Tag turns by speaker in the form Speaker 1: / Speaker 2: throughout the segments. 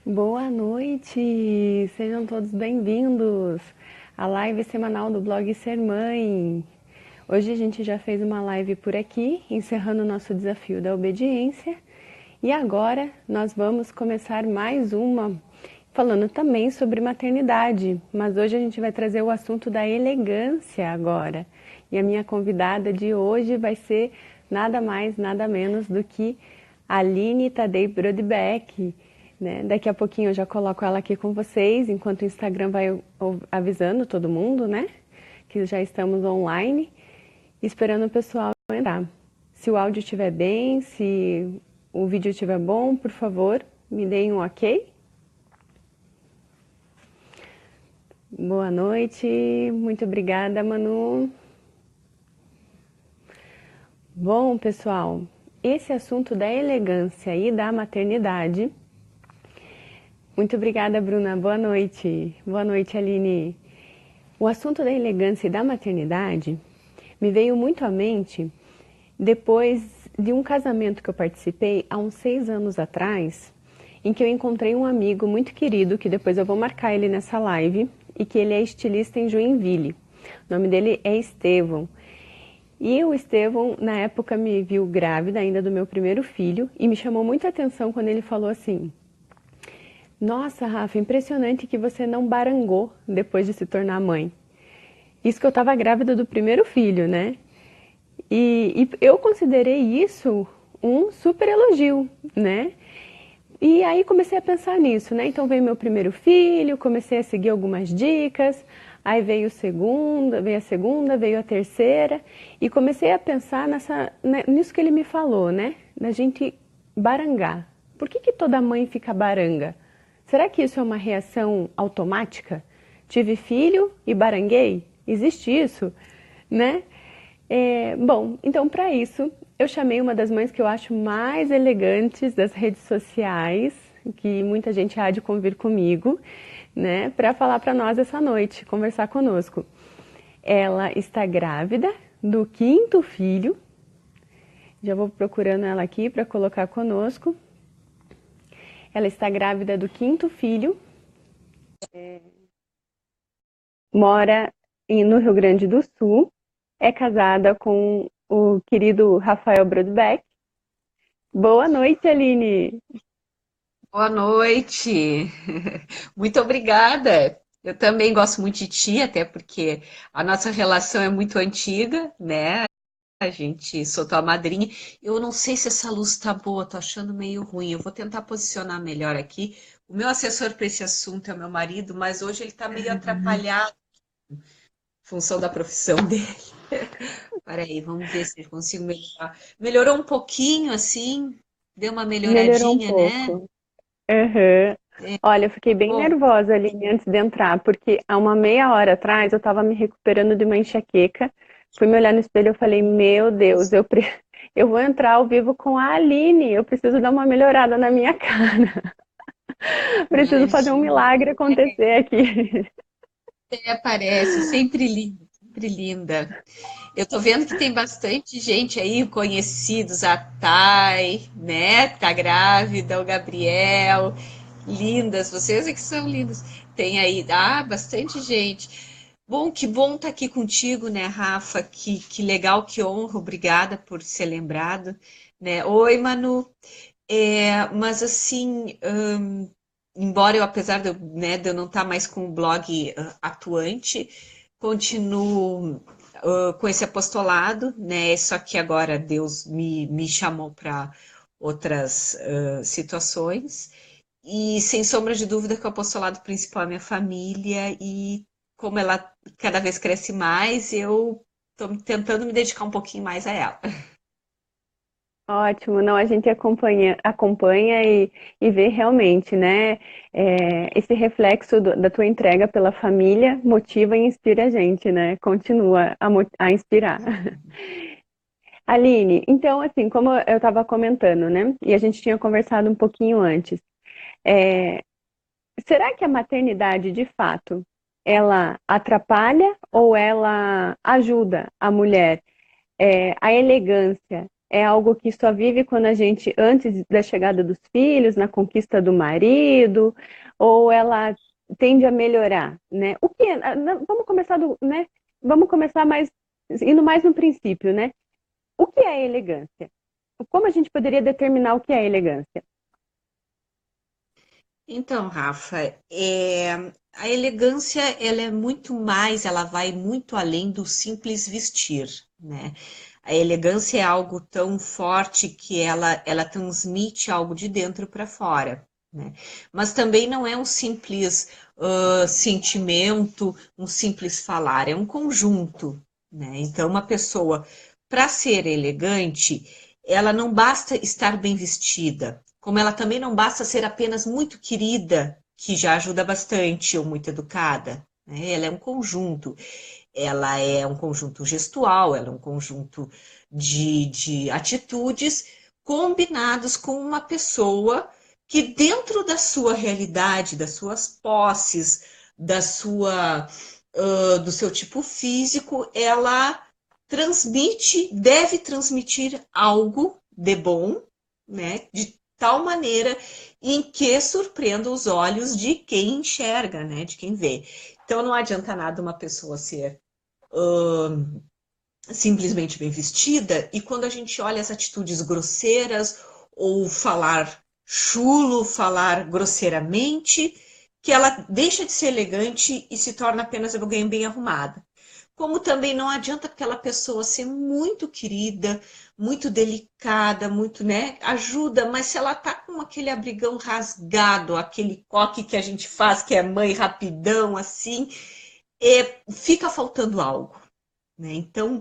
Speaker 1: Boa noite! Sejam todos bem-vindos à live semanal do blog Ser Mãe. Hoje a gente já fez uma live por aqui, encerrando o nosso desafio da obediência. E agora nós vamos começar mais uma, falando também sobre maternidade. Mas hoje a gente vai trazer o assunto da elegância agora. E a minha convidada de hoje vai ser nada mais, nada menos do que Aline Tadei Brodbeck, né? Daqui a pouquinho eu já coloco ela aqui com vocês, enquanto o Instagram vai avisando todo mundo, né? Que já estamos online, esperando o pessoal entrar. Se o áudio estiver bem, se o vídeo estiver bom, por favor, me deem um ok. Boa noite, muito obrigada, Manu. Bom, pessoal, esse assunto da elegância e da maternidade. Muito obrigada, Bruna. Boa noite. Boa noite, Aline. O assunto da elegância e da maternidade me veio muito à mente depois de um casamento que eu participei há uns 6 anos atrás, em que eu encontrei um amigo muito querido, que depois eu vou marcar ele nessa live, e que ele é estilista em Joinville. O nome dele é Estevão. E o Estevão, na época, me viu grávida ainda do meu primeiro filho e me chamou muita atenção quando ele falou assim: Nossa, Rafa, impressionante que você não barangou depois de se tornar mãe. Isso que eu estava grávida do primeiro filho, né? E eu considerei isso um super elogio, né? E aí comecei a pensar nisso, né? Então veio meu primeiro filho, comecei a seguir algumas dicas, aí veio a segunda, veio a terceira, e comecei a pensar nisso que ele me falou, né? Da gente barangar. Por que toda mãe fica baranga? Será que isso é uma reação automática? Tive filho e baranguei? Existe isso, né? Bom, então para isso eu chamei uma das mães que eu acho mais elegantes das redes sociais, que muita gente há de convir comigo, né, para falar para nós essa noite, conversar conosco. Ela está grávida do quinto filho. Já vou procurando ela aqui para colocar conosco. Ela está grávida do quinto filho. Mora no Rio Grande do Sul. É casada com o querido Rafael Brodbeck. Boa noite, Aline.
Speaker 2: Boa noite. Muito obrigada. Eu também gosto muito de ti, até porque a nossa relação é muito antiga, né? A gente sou tua madrinha. Eu não sei se essa luz tá boa, tô achando meio ruim. Eu vou tentar posicionar melhor aqui. O meu assessor para esse assunto é o meu marido, mas hoje ele tá meio atrapalhado em função da profissão dele. Peraí, vamos ver se eu consigo melhorar. Melhorou um pouquinho assim, deu uma
Speaker 1: Melhorou um
Speaker 2: melhoradinha, né?
Speaker 1: pouco. Uhum.
Speaker 2: É,
Speaker 1: Olha, eu fiquei bem
Speaker 2: bom.
Speaker 1: nervosa ali antes de entrar, porque há uma meia hora atrás eu estava me recuperando de uma enxaqueca. Fui me olhar no espelho e falei, meu Deus, eu vou entrar ao vivo com a Aline, eu preciso dar uma melhorada na minha cara. Preciso fazer um
Speaker 2: Imagina,
Speaker 1: milagre acontecer aqui.
Speaker 2: até aparece, sempre linda, sempre linda. Eu tô vendo que tem bastante gente aí, conhecidos, a Thay, né? Tá grávida, o Gabriel, lindas, vocês é que são lindas. Tem aí, bastante gente. Bom, que bom estar aqui contigo, né, Rafa? Que legal, que honra, obrigada por ser lembrado, né? Oi, Manu. Mas assim, embora eu, apesar de eu não estar mais com o blog atuante, continuo com esse apostolado, né? Só que agora Deus me chamou para outras situações. E sem sombra de dúvida que o apostolado principal é minha família, e como ela cada vez cresce mais, eu estou tentando me dedicar um pouquinho mais a ela.
Speaker 1: Ótimo, não, a gente acompanha e vê realmente, né? Esse reflexo da tua entrega pela família motiva e inspira a gente, né? Continua a inspirar. Aline, então, assim, como eu estava comentando, né? E a gente tinha conversado um pouquinho antes, é, será que a maternidade, de fato, ela atrapalha ou ela ajuda a mulher? A elegância, é algo que só vive quando a gente, antes da chegada dos filhos, na conquista do marido, ou ela tende a melhorar, né? O que vamos começar né? Vamos começar mais indo mais no princípio, né? O que é elegância? Como a gente poderia determinar o que é elegância?
Speaker 2: Então, Rafa, a elegância ela é muito mais, ela vai muito além do simples vestir, né? A elegância é algo tão forte que ela transmite algo de dentro para fora, né? Mas também não é um simples sentimento, um simples falar, é um conjunto, né? Então, uma pessoa, para ser elegante, ela não basta estar bem vestida, como ela também não basta ser apenas muito querida, que já ajuda bastante, ou muito educada, né? Ela é um conjunto. Ela é um conjunto gestual, ela é um conjunto de atitudes combinados com uma pessoa que, dentro da sua realidade, das suas posses, da sua, do seu tipo físico, ela deve transmitir algo de bom, né? De tal maneira em que surpreenda os olhos de quem enxerga, né? De quem vê. Então não adianta nada uma pessoa ser simplesmente bem vestida, e quando a gente olha as atitudes grosseiras ou falar chulo, falar grosseiramente, que ela deixa de ser elegante e se torna apenas alguém bem arrumada. Como também não adianta aquela pessoa ser muito querida, muito delicada, muito, né, ajuda, mas se ela tá com aquele abrigão rasgado, aquele coque que a gente faz, que é mãe rapidão, assim, fica faltando algo, né? Então,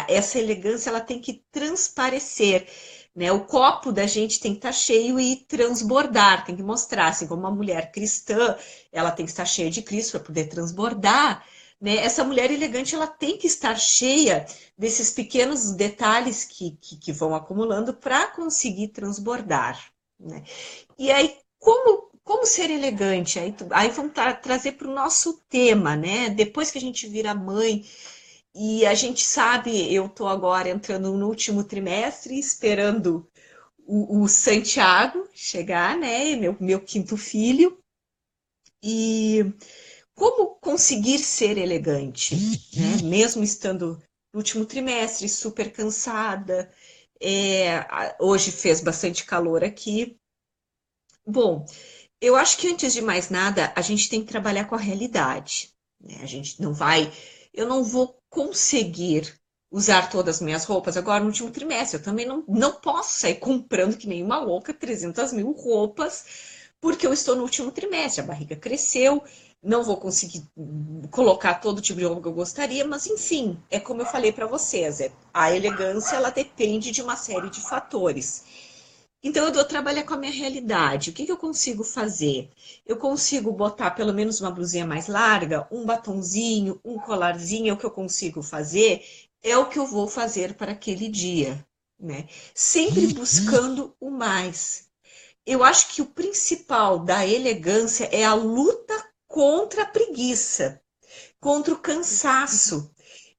Speaker 2: essa elegância ela tem que transparecer, né? O copo da gente tem que estar cheio e transbordar, tem que mostrar, assim como uma mulher cristã, ela tem que estar cheia de Cristo para poder transbordar, né? Essa mulher elegante ela tem que estar cheia desses pequenos detalhes que vão acumulando para conseguir transbordar, né? E aí, como ser elegante? Aí vamos trazer para o nosso tema, né? Depois que a gente vira mãe, e a gente sabe, eu estou agora entrando no último trimestre, esperando o Santiago chegar, né? Meu quinto filho. E como conseguir ser elegante, né? Mesmo estando no último trimestre, super cansada. Hoje fez bastante calor aqui. Bom, eu acho que antes de mais nada, a gente tem que trabalhar com a realidade, né? A gente não vai, eu não vou conseguir usar todas as minhas roupas agora no último trimestre. Eu também não posso sair comprando que nem uma louca 300 mil roupas, porque eu estou no último trimestre, a barriga cresceu, não vou conseguir colocar todo tipo de roupa que eu gostaria, mas enfim, é como eu falei para vocês, a elegância ela depende de uma série de fatores. Então, eu dou trabalhar com a minha realidade. O que eu consigo fazer? Eu consigo botar pelo menos uma blusinha mais larga, um batonzinho, um colarzinho, é o que eu consigo fazer, é o que eu vou fazer para aquele dia, né? Sempre buscando o mais. Eu acho que o principal da elegância é a luta contra a preguiça, contra o cansaço.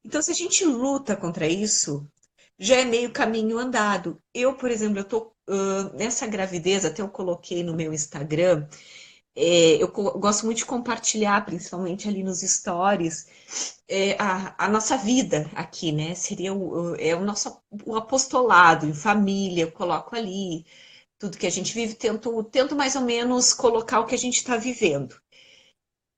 Speaker 2: Então, se a gente luta contra isso, já é meio caminho andado. Eu, por exemplo, eu tô nessa gravidez, até eu coloquei no meu Instagram, gosto muito de compartilhar, principalmente ali nos stories, a nossa vida aqui, né? Seria o nosso o apostolado em família, eu coloco ali tudo que a gente vive, tento mais ou menos colocar o que a gente está vivendo.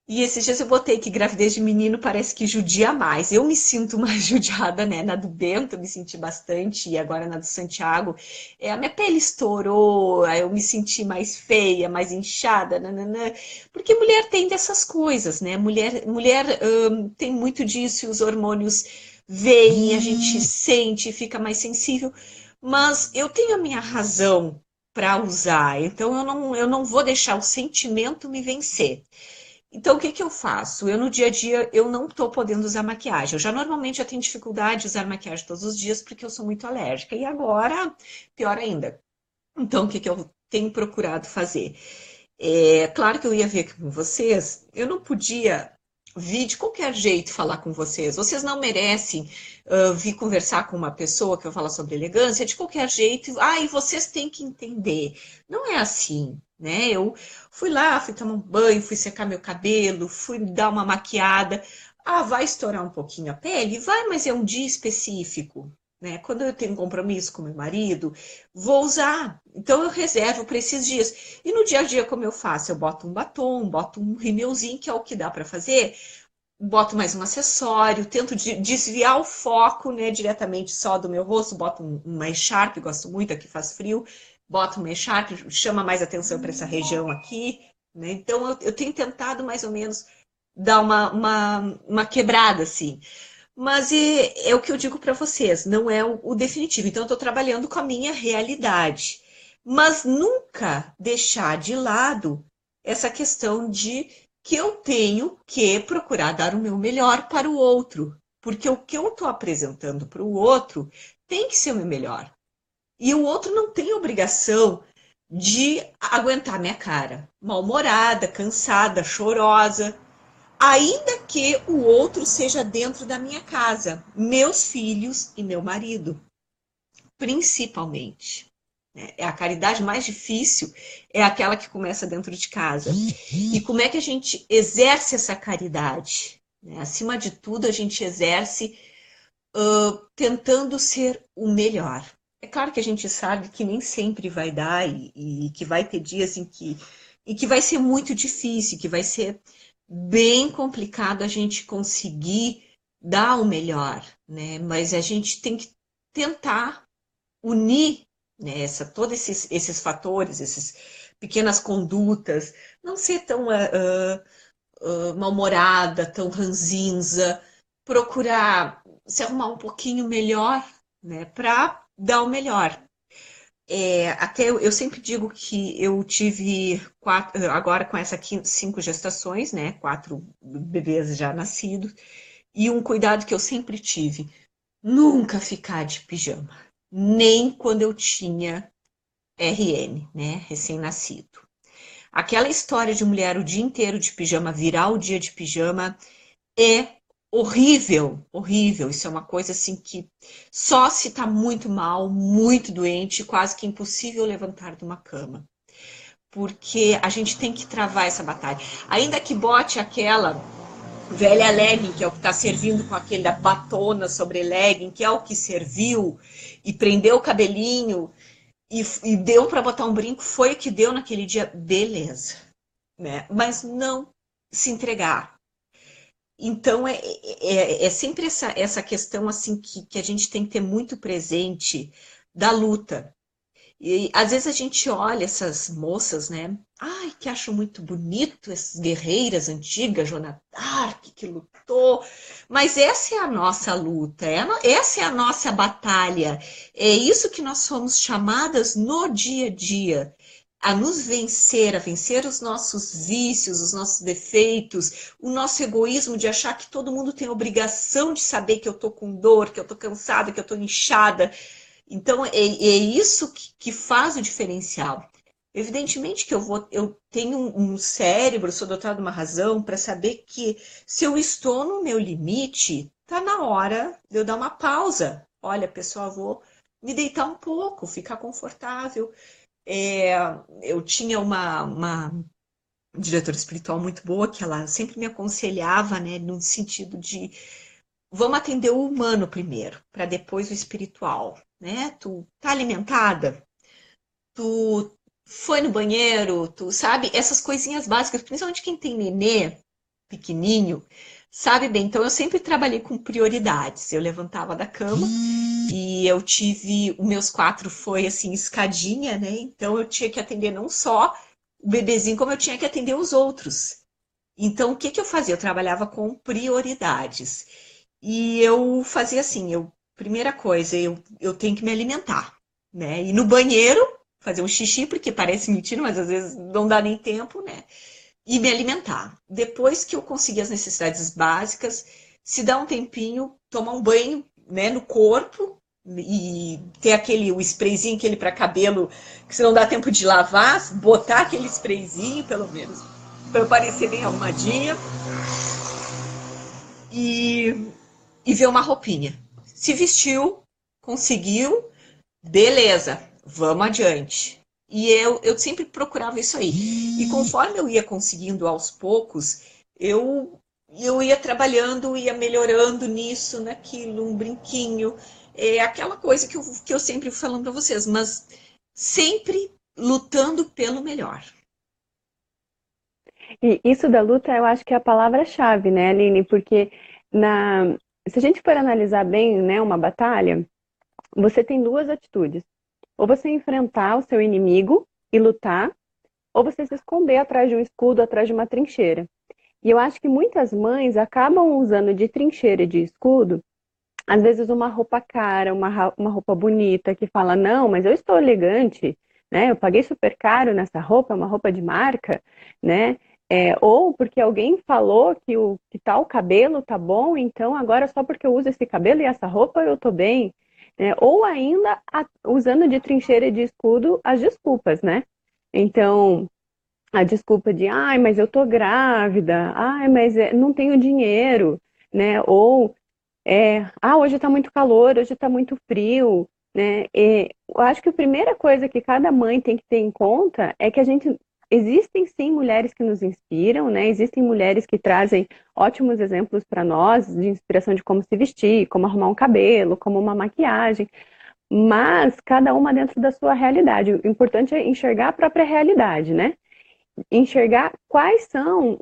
Speaker 2: E esses dias eu botei que gravidez de menino parece que judia mais. Eu me sinto mais judiada, né? Na do Bento eu me senti bastante, e agora na do Santiago. A minha pele estourou, aí eu me senti mais feia, mais inchada, nananã. Porque mulher tem dessas coisas, né? Mulher tem muito disso, e os hormônios vêm, a gente sente, fica mais sensível. Mas eu tenho a minha razão para usar, então eu não vou deixar o sentimento me vencer. Então, o que que eu faço? Eu no dia a dia eu não estou podendo usar maquiagem. Eu já normalmente tenho dificuldade de usar maquiagem todos os dias porque eu sou muito alérgica. E agora, pior ainda. Então, o que que eu tenho procurado fazer? Claro que eu ia ver com vocês, eu não podia vir de qualquer jeito falar com vocês. Vocês não merecem vir conversar com uma pessoa que eu falo sobre elegância de qualquer jeito. E vocês têm que entender. Não é assim, né? Eu fui lá, fui tomar um banho, fui secar meu cabelo, fui dar uma maquiada. Vai estourar um pouquinho a pele? Vai, mas é um dia específico. Né? Quando eu tenho um compromisso com meu marido, vou usar. Então eu reservo para esses dias. E no dia a dia, como eu faço? Eu boto um batom, boto um rímelzinho, que é o que dá para fazer. Boto mais um acessório, tento desviar o foco, né, diretamente só do meu rosto. Boto uma echarpe, gosto muito, aqui faz frio. Boto uma echarpe, chama mais atenção para essa região aqui. Né? Então eu tenho tentado mais ou menos dar uma quebrada, assim. Mas é o que eu digo para vocês, não é o definitivo. Então, eu estou trabalhando com a minha realidade. Mas nunca deixar de lado essa questão de que eu tenho que procurar dar o meu melhor para o outro. Porque o que eu estou apresentando para o outro tem que ser o meu melhor. E o outro não tem obrigação de aguentar minha cara. Mal-humorada, cansada, chorosa. Ainda que o outro seja dentro da minha casa, meus filhos e meu marido, principalmente. A caridade mais difícil é aquela que começa dentro de casa. E como é que a gente exerce essa caridade? Acima de tudo, a gente exerce tentando ser o melhor. É claro que a gente sabe que nem sempre vai dar e que vai ter dias em que vai ser muito difícil, que vai ser bem complicado a gente conseguir dar o melhor, né? Mas a gente tem que tentar unir, né, todos esses fatores, essas pequenas condutas, não ser tão mal-humorada, tão ranzinza, procurar se arrumar um pouquinho melhor, né, para dar o melhor. Até eu sempre digo que eu tive agora com essa 5 gestações, né, 4 bebês já nascidos, e um cuidado que eu sempre tive, nunca ficar de pijama, nem quando eu tinha RN, né, recém-nascido. Aquela história de mulher o dia inteiro de pijama, virar o dia de pijama, é horrível, horrível. Isso é uma coisa assim que só se tá muito mal, muito doente, quase que impossível levantar de uma cama. Porque a gente tem que travar essa batalha. Ainda que bote aquela velha legging, que é o que está servindo com aquela batona sobre legging, que é o que serviu, e prendeu o cabelinho, e deu para botar um brinco, foi o que deu naquele dia, beleza. Né? Mas não se entregar. Então, é sempre essa questão assim que a gente tem que ter muito presente da luta. E às vezes a gente olha essas moças, né? Ai, que acho muito bonito, essas guerreiras antigas, Joana d'Arc, que lutou. Mas essa é a nossa luta, essa é a nossa batalha. É isso que nós somos chamadas no dia a dia. A nos vencer, a vencer os nossos vícios, os nossos defeitos, o nosso egoísmo de achar que todo mundo tem obrigação de saber que eu tô com dor, que eu tô cansada, que eu tô inchada. Então, é isso que faz o diferencial. Evidentemente que eu tenho um cérebro, sou dotada de uma razão para saber que se eu estou no meu limite, tá na hora de eu dar uma pausa. Olha, pessoal, vou me deitar um pouco, ficar confortável. Eu tinha uma diretora espiritual muito boa, que ela sempre me aconselhava, né, no sentido de vamos atender o humano primeiro, para depois o espiritual, né? Tu tá alimentada? Tu foi no banheiro? Tu sabe? Essas coisinhas básicas, principalmente quem tem nenê pequenininho, sabe bem. Então eu sempre trabalhei com prioridades. Eu levantava da cama e eu tive, os meus 4 foi assim, escadinha, né? Então eu tinha que atender não só o bebezinho, como eu tinha que atender os outros. Então o que eu fazia? Eu trabalhava com prioridades. E eu fazia assim, primeira coisa, eu tenho que me alimentar, né? Ir no banheiro, fazer um xixi, porque parece mentira, mas às vezes não dá nem tempo, né? E me alimentar. Depois que eu conseguir as necessidades básicas, se dá um tempinho, tomar um banho, né, no corpo e ter o sprayzinho, aquele para cabelo, que se não dá tempo de lavar, botar aquele sprayzinho, pelo menos, para eu parecer bem arrumadinha. e, e ver uma roupinha. Se vestiu, conseguiu, beleza, vamos adiante. E eu sempre procurava isso aí. E conforme eu ia conseguindo aos poucos, eu ia trabalhando, ia melhorando nisso, naquilo, um brinquinho. É aquela coisa que eu sempre fui falando para vocês, mas sempre lutando pelo melhor.
Speaker 1: E isso da luta, eu acho que é a palavra-chave, né, Aline? Porque na, se a gente for analisar bem, né, uma batalha, você tem duas atitudes. Ou você enfrentar o seu inimigo e lutar, ou você se esconder atrás de um escudo, atrás de uma trincheira. E eu acho que muitas mães acabam usando de trincheira e de escudo, às vezes uma roupa cara, uma roupa bonita, que fala, não, mas eu estou elegante, né? Eu paguei super caro nessa roupa, é uma roupa de marca, né? Ou porque alguém falou que tal cabelo tá bom, então agora só porque eu uso esse cabelo e essa roupa eu tô bem. Né? Ou ainda usando de trincheira e de escudo as desculpas, né? Então, a desculpa de, ai, mas eu tô grávida, ai, mas não tenho dinheiro, né? Ou, hoje tá muito calor, hoje tá muito frio, né? E eu acho que a primeira coisa que cada mãe tem que ter em conta é que existem sim mulheres que nos inspiram, né? Existem mulheres que trazem ótimos exemplos para nós de inspiração de como se vestir, como arrumar um cabelo, como uma maquiagem, mas cada uma dentro da sua realidade. O importante é enxergar a própria realidade, né? Enxergar quais são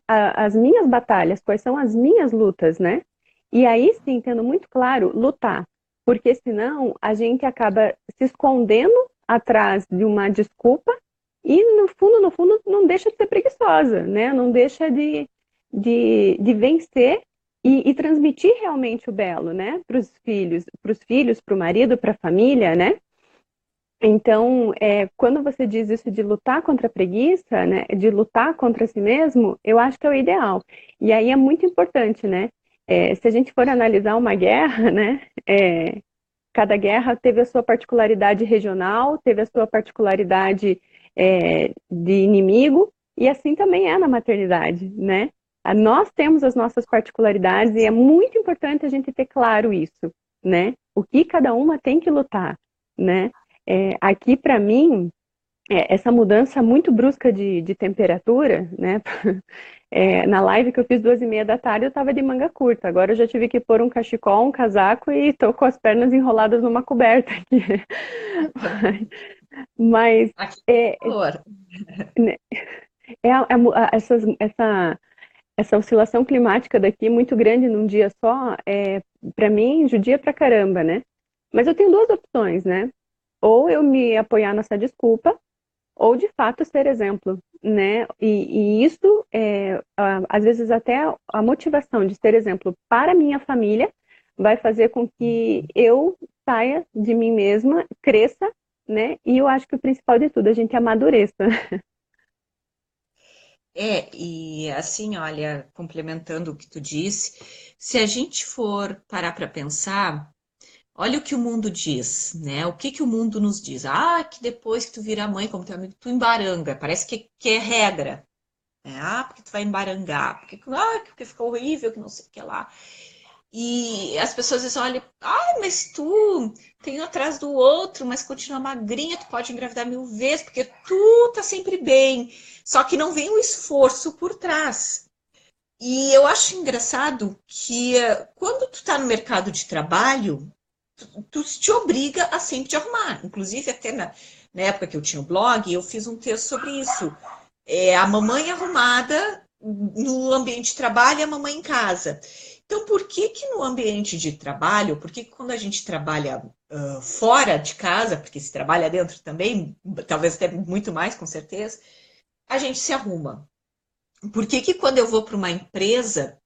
Speaker 1: as minhas batalhas, quais são as minhas lutas, né? E aí sim, tendo muito claro, lutar. Porque senão a gente acaba se escondendo atrás de uma desculpa e no fundo, não deixa de ser preguiçosa, né? Não deixa de vencer e transmitir realmente o belo, né? Para os filhos, para o marido, para a família, né? Então, quando você diz isso de lutar contra a preguiça, né, de lutar contra si mesmo, eu acho que é o ideal. E aí é muito importante, né? Se a gente for analisar uma guerra, né, cada guerra teve a sua particularidade regional, teve a sua particularidade de inimigo, e assim também é na maternidade, né? Nós temos as nossas particularidades e é muito importante a gente ter claro isso, né? O que cada uma tem que lutar, né? Aqui, para mim, essa mudança muito brusca de temperatura, né? Na live que eu fiz 2:30 da tarde, eu estava de manga curta. Agora eu já tive que pôr um cachecol, um casaco e estou com as pernas enroladas numa coberta aqui. Mas
Speaker 2: Aqui,
Speaker 1: é,
Speaker 2: por favor.
Speaker 1: né, essa oscilação climática daqui muito grande num dia só, para mim, judia pra caramba, né? Mas eu tenho duas opções, né? Ou eu me apoiar nessa desculpa, ou de fato ser exemplo, né? E isso, às vezes até a motivação de ser exemplo para a minha família vai fazer com que eu saia de mim mesma, cresça, né? E eu acho que o principal de tudo, a gente amadureça.
Speaker 2: E assim, olha, complementando o que tu disse, se a gente for parar para pensar, olha o que o mundo diz, né? O que que o mundo nos diz? Ah, que depois que tu virar mãe, como teu amigo, tu embaranga. Parece que é regra. Né? Ah, porque tu vai embarangar. Porque ficou horrível, que não sei o que lá. E as pessoas dizem, olha, mas tu tem um atrás do outro, mas continua magrinha, tu pode engravidar 1000 vezes, porque tu tá sempre bem. Só que não vem o esforço por trás. E eu acho engraçado que quando tu tá no mercado de trabalho, tu te obriga a sempre te arrumar. Inclusive, até na época que eu tinha o blog, eu fiz um texto sobre isso. A mamãe arrumada no ambiente de trabalho e a mamãe em casa. Então, por que que no ambiente de trabalho, por que que quando a gente trabalha fora de casa, porque se trabalha dentro também, talvez até muito mais, com certeza, a gente se arruma? Por que que quando eu vou para uma empresa,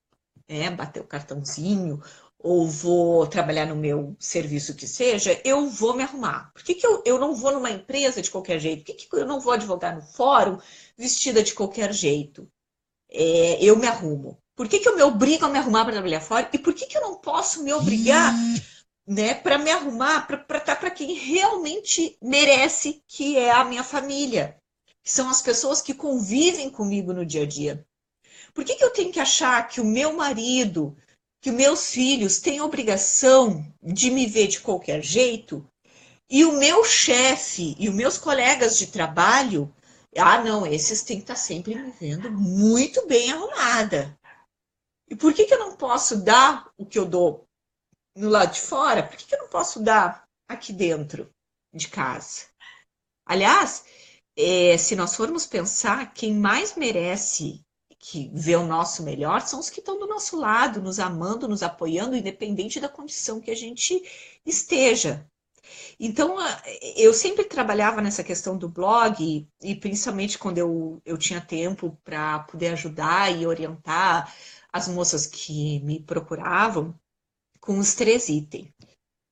Speaker 2: bater o cartãozinho, ou vou trabalhar no meu serviço que seja, eu vou me arrumar. Por que que eu não vou numa empresa de qualquer jeito? Por que que eu não vou advogar no fórum vestida de qualquer jeito? Eu me arrumo. Por que que eu me obrigo a me arrumar para trabalhar fora? E por que que eu não posso me obrigar, né, para me arrumar para estar para quem realmente merece, que é a minha família, que são as pessoas que convivem comigo no dia a dia? Por que que eu tenho que achar que o meu marido que meus filhos têm obrigação de me ver de qualquer jeito, e o meu chefe e os meus colegas de trabalho, não, esses têm que estar sempre me vendo muito bem arrumada. E por que eu não posso dar o que eu dou no lado de fora? Por que eu não posso dar aqui dentro de casa? Aliás, se nós formos pensar, quem mais merece que ver o nosso melhor são os que estão do nosso lado, nos amando, nos apoiando, independente da condição que a gente esteja. Então, eu sempre trabalhava nessa questão do blog, e principalmente quando eu tinha tempo para poder ajudar e orientar as moças que me procuravam, com os 3 itens.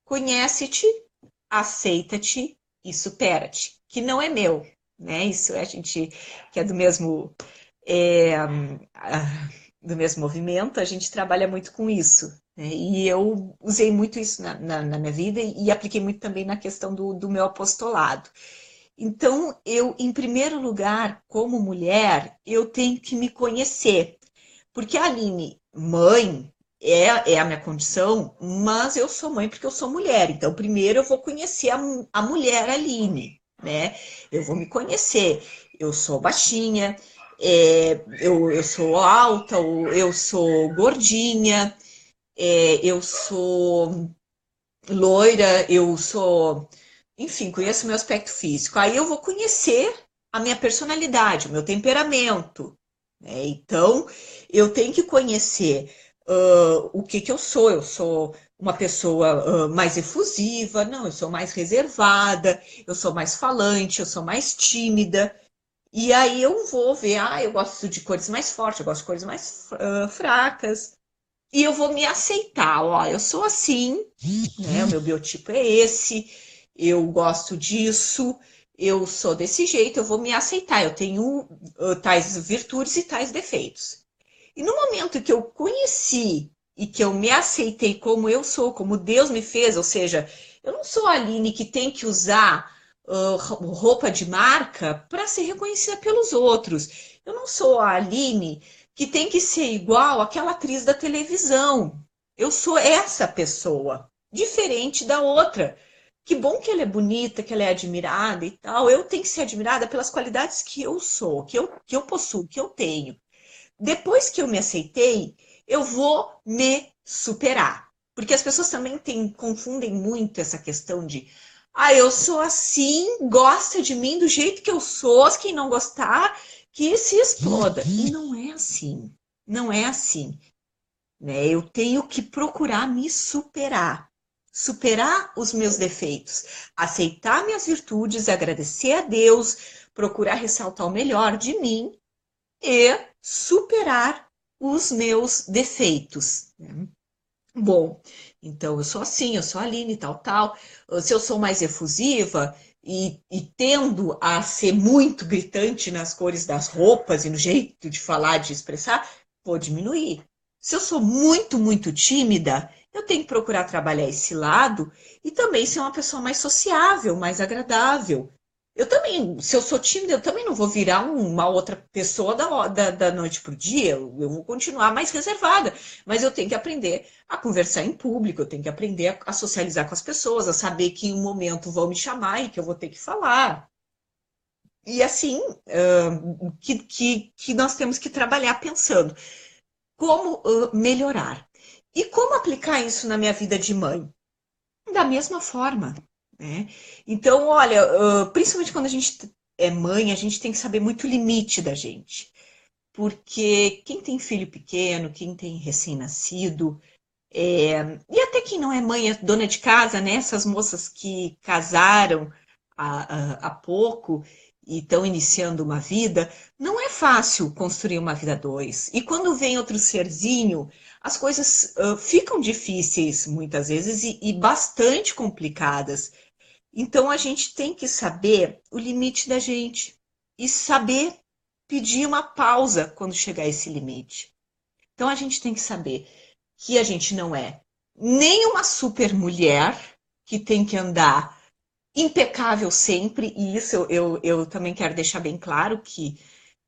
Speaker 2: Conhece-te, aceita-te e supera-te, que não é meu, né? Isso a gente que é é, do mesmo movimento, a gente trabalha muito com isso, né? E eu usei muito isso na minha vida e apliquei muito também na questão do meu apostolado. Então, eu, em primeiro lugar, como mulher, eu tenho que me conhecer. Porque a Aline, mãe, é a minha condição, mas eu sou mãe porque eu sou mulher. Então, primeiro eu vou conhecer a mulher Aline, né? Eu vou me conhecer. Eu sou baixinha, eu sou alta, eu sou gordinha, eu sou loira, eu sou. Enfim, conheço o meu aspecto físico. Aí eu vou conhecer a minha personalidade, o meu temperamento, né? Então, eu tenho que conhecer o que eu sou. Eu sou uma pessoa mais efusiva, não, eu sou mais reservada, eu sou mais falante, eu sou mais tímida. E aí eu vou ver, eu gosto de cores mais fortes, eu gosto de cores mais fracas. E eu vou me aceitar, ó, eu sou assim, né? O meu biotipo é esse, eu gosto disso, eu sou desse jeito, eu vou me aceitar, eu tenho tais virtudes e tais defeitos. E no momento que eu conheci e que eu me aceitei como eu sou, como Deus me fez, ou seja, eu não sou a Aline que tem que usar roupa de marca para ser reconhecida pelos outros. Eu não sou a Aline que tem que ser igual àquela atriz da televisão. Eu sou essa pessoa, diferente da outra. Que bom que ela é bonita, que ela é admirada e tal. Eu tenho que ser admirada pelas qualidades que eu sou, que eu possuo, que eu tenho. Depois que eu me aceitei, eu vou me superar. Porque as pessoas também confundem muito essa questão de eu sou assim, gosta de mim do jeito que eu sou, quem não gostar, que se exploda. E não é assim. Não é assim. Né? Eu tenho que procurar me superar. Superar os meus defeitos, aceitar minhas virtudes, agradecer a Deus, procurar ressaltar o melhor de mim e superar os meus defeitos. Né? Bom, então eu sou assim, eu sou a Aline, tal, tal. Se eu sou mais efusiva e tendo a ser muito gritante nas cores das roupas e no jeito de falar, de expressar, vou diminuir. Se eu sou muito, muito tímida, eu tenho que procurar trabalhar esse lado e também ser uma pessoa mais sociável, mais agradável. Eu também, se eu sou tímida, eu também não vou virar uma outra pessoa da noite para o dia, eu vou continuar mais reservada, mas eu tenho que aprender a conversar em público, eu tenho que aprender a socializar com as pessoas, a saber que em um momento vão me chamar e que eu vou ter que falar. E assim, que nós temos que trabalhar pensando como melhorar. E como aplicar isso na minha vida de mãe? Da mesma forma, né? Então, olha, principalmente quando a gente é mãe, a gente tem que saber muito o limite da gente. Porque quem tem filho pequeno, quem tem recém-nascido, e até quem não é mãe, é dona de casa, né? Essas moças que casaram há pouco e estão iniciando uma vida, não é fácil construir uma vida a dois. E quando vem outro serzinho, as coisas ficam difíceis muitas vezes e bastante complicadas. Então a gente tem que saber o limite da gente e saber pedir uma pausa quando chegar a esse limite. Então a gente tem que saber que a gente não é nem uma super mulher que tem que andar impecável sempre, e isso eu também quero deixar bem claro que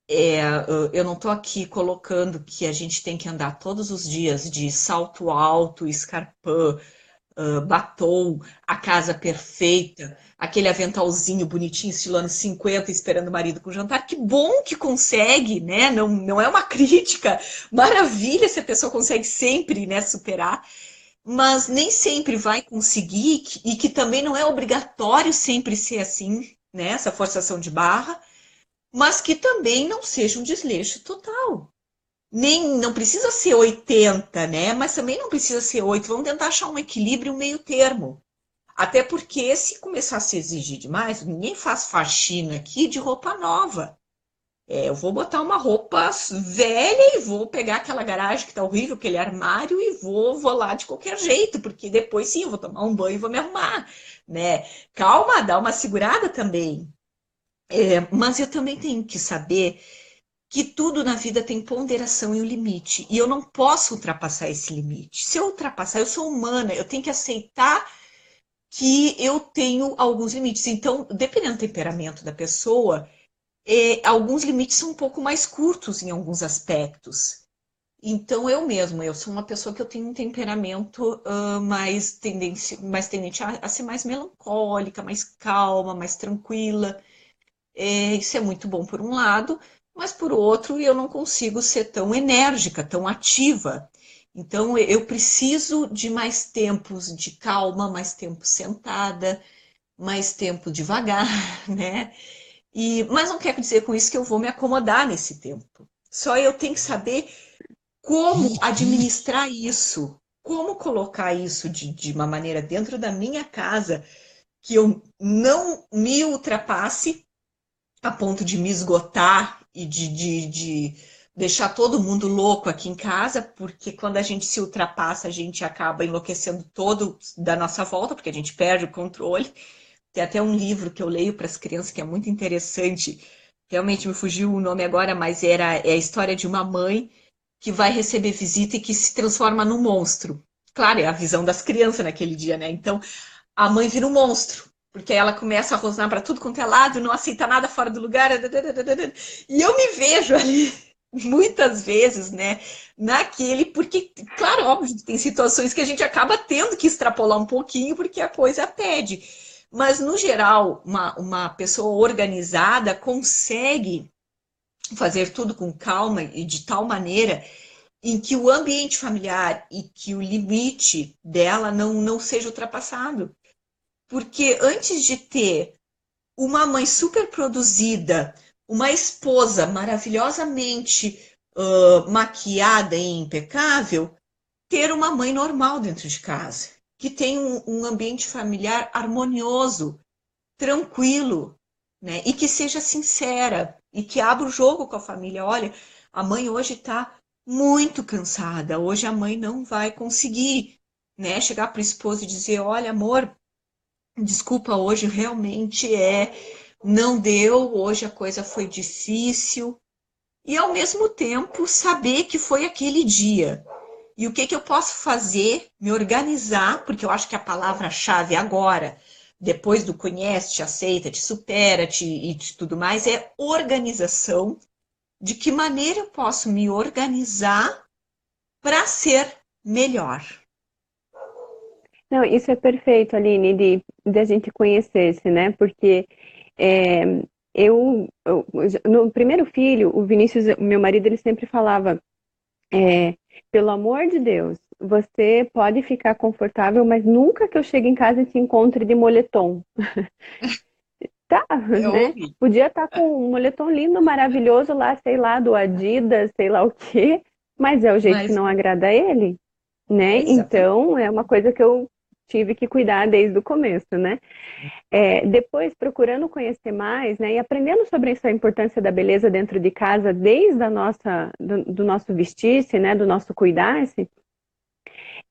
Speaker 2: Eu não estou aqui colocando que a gente tem que andar todos os dias de salto alto, escarpão, batom, a casa perfeita, aquele aventalzinho bonitinho, estilo anos 50, esperando o marido com jantar. Que bom que consegue, né? Não, não é uma crítica. Maravilha se a pessoa consegue sempre, né, superar. Mas nem sempre vai conseguir, e que também não é obrigatório sempre ser assim, né? Essa forçação de barra, mas que também não seja um desleixo total. Nem, não precisa ser 80, né? Mas também não precisa ser 8. Vamos tentar achar um equilíbrio, um meio termo. Até porque se começar a se exigir demais, ninguém faz faxina aqui de roupa nova. Eu vou botar uma roupa velha e vou pegar aquela garagem que tá horrível, aquele armário, e vou lá de qualquer jeito, porque depois sim, eu vou tomar um banho e vou me arrumar, né? Calma, dá uma segurada também. Mas eu também tenho que saber que tudo na vida tem ponderação e um limite. E eu não posso ultrapassar esse limite. Se eu ultrapassar, eu sou humana, eu tenho que aceitar que eu tenho alguns limites. Então, dependendo do temperamento da pessoa, alguns limites são um pouco mais curtos em alguns aspectos. Então, eu sou uma pessoa que eu tenho um temperamento mais tendente a ser mais melancólica, mais calma, mais tranquila. Isso é muito bom por um lado, mas por outro eu não consigo ser tão enérgica, tão ativa. Então eu preciso de mais tempos de calma, mais tempo sentada, mais tempo devagar, né? Mas não quer dizer com isso que eu vou me acomodar nesse tempo. Só eu tenho que saber como administrar isso, como colocar isso de uma maneira dentro da minha casa que eu não me ultrapasse a ponto de me esgotar e de deixar todo mundo louco aqui em casa, porque quando a gente se ultrapassa, a gente acaba enlouquecendo todo da nossa volta, porque a gente perde o controle. Tem até um livro que eu leio para as crianças que é muito interessante. Realmente me fugiu o nome agora, mas é a história de uma mãe que vai receber visita e que se transforma num monstro. Claro, é a visão das crianças naquele dia, né? Então, a mãe vira um monstro, porque ela começa a rosnar para tudo quanto é lado, não aceita nada fora do lugar. E eu me vejo ali muitas vezes, né, porque, claro, óbvio, tem situações que a gente acaba tendo que extrapolar um pouquinho porque a coisa pede. Mas, no geral, uma pessoa organizada consegue fazer tudo com calma e de tal maneira em que o ambiente familiar e que o limite dela não seja ultrapassado. Porque antes de ter uma mãe super produzida, uma esposa maravilhosamente maquiada e impecável, ter uma mãe normal dentro de casa, que tem um ambiente familiar harmonioso, tranquilo, né? E que seja sincera e que abra o jogo com a família. Olha, a mãe hoje está muito cansada, hoje a mãe não vai conseguir, né? Chegar para o esposo e dizer, olha, amor, desculpa, hoje realmente não deu, hoje a coisa foi difícil. E ao mesmo tempo saber que foi aquele dia. E o que eu posso fazer, me organizar, porque eu acho que a palavra-chave agora, depois do conhece, te aceita, te supera, e de tudo mais, é organização. De que maneira eu posso me organizar para ser melhor?
Speaker 1: Não, isso é perfeito, Aline, de a gente conhecer-se, né? Porque é, no primeiro filho, o Vinícius, o meu marido, ele sempre falava, é, pelo amor de Deus, você pode ficar confortável, mas nunca que eu chegue em casa e te encontre de moletom. Tá,
Speaker 2: É
Speaker 1: né?
Speaker 2: horrível.
Speaker 1: Podia estar com um moletom lindo, maravilhoso lá, sei lá, do Adidas, sei lá o quê, mas é o jeito que
Speaker 2: Mas,
Speaker 1: não agrada a ele, né?
Speaker 2: exatamente.
Speaker 1: Então, é uma coisa que eu tive que cuidar desde o começo, né? Depois, procurando conhecer mais, né, e aprendendo sobre essa importância da beleza dentro de casa, desde do nosso vestir-se, né, do nosso cuidar-se,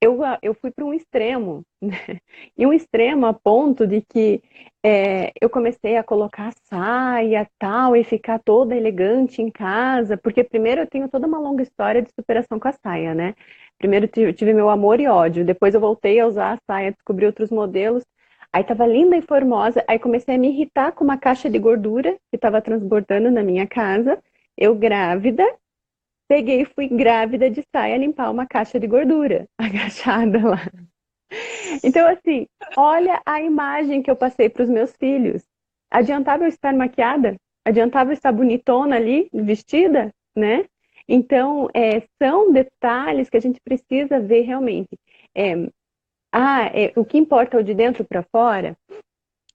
Speaker 1: eu fui para um extremo, né? E um extremo a ponto de que eu comecei a colocar saia tal e ficar toda elegante em casa, porque primeiro eu tenho toda uma longa história de superação com a saia, né? Primeiro tive meu amor e ódio, depois eu voltei a usar a saia, descobri outros modelos, aí tava linda e formosa, aí comecei a me irritar com uma caixa de gordura que estava transbordando na minha casa, Eu grávida, peguei e fui grávida de saia limpar uma caixa de gordura, agachada lá. Então, assim, olha a imagem que eu passei para os meus filhos. Adiantava eu estar maquiada? Adiantava eu estar bonitona ali, vestida, né? Então, são detalhes que a gente precisa ver realmente. É, o que importa é o de dentro para fora?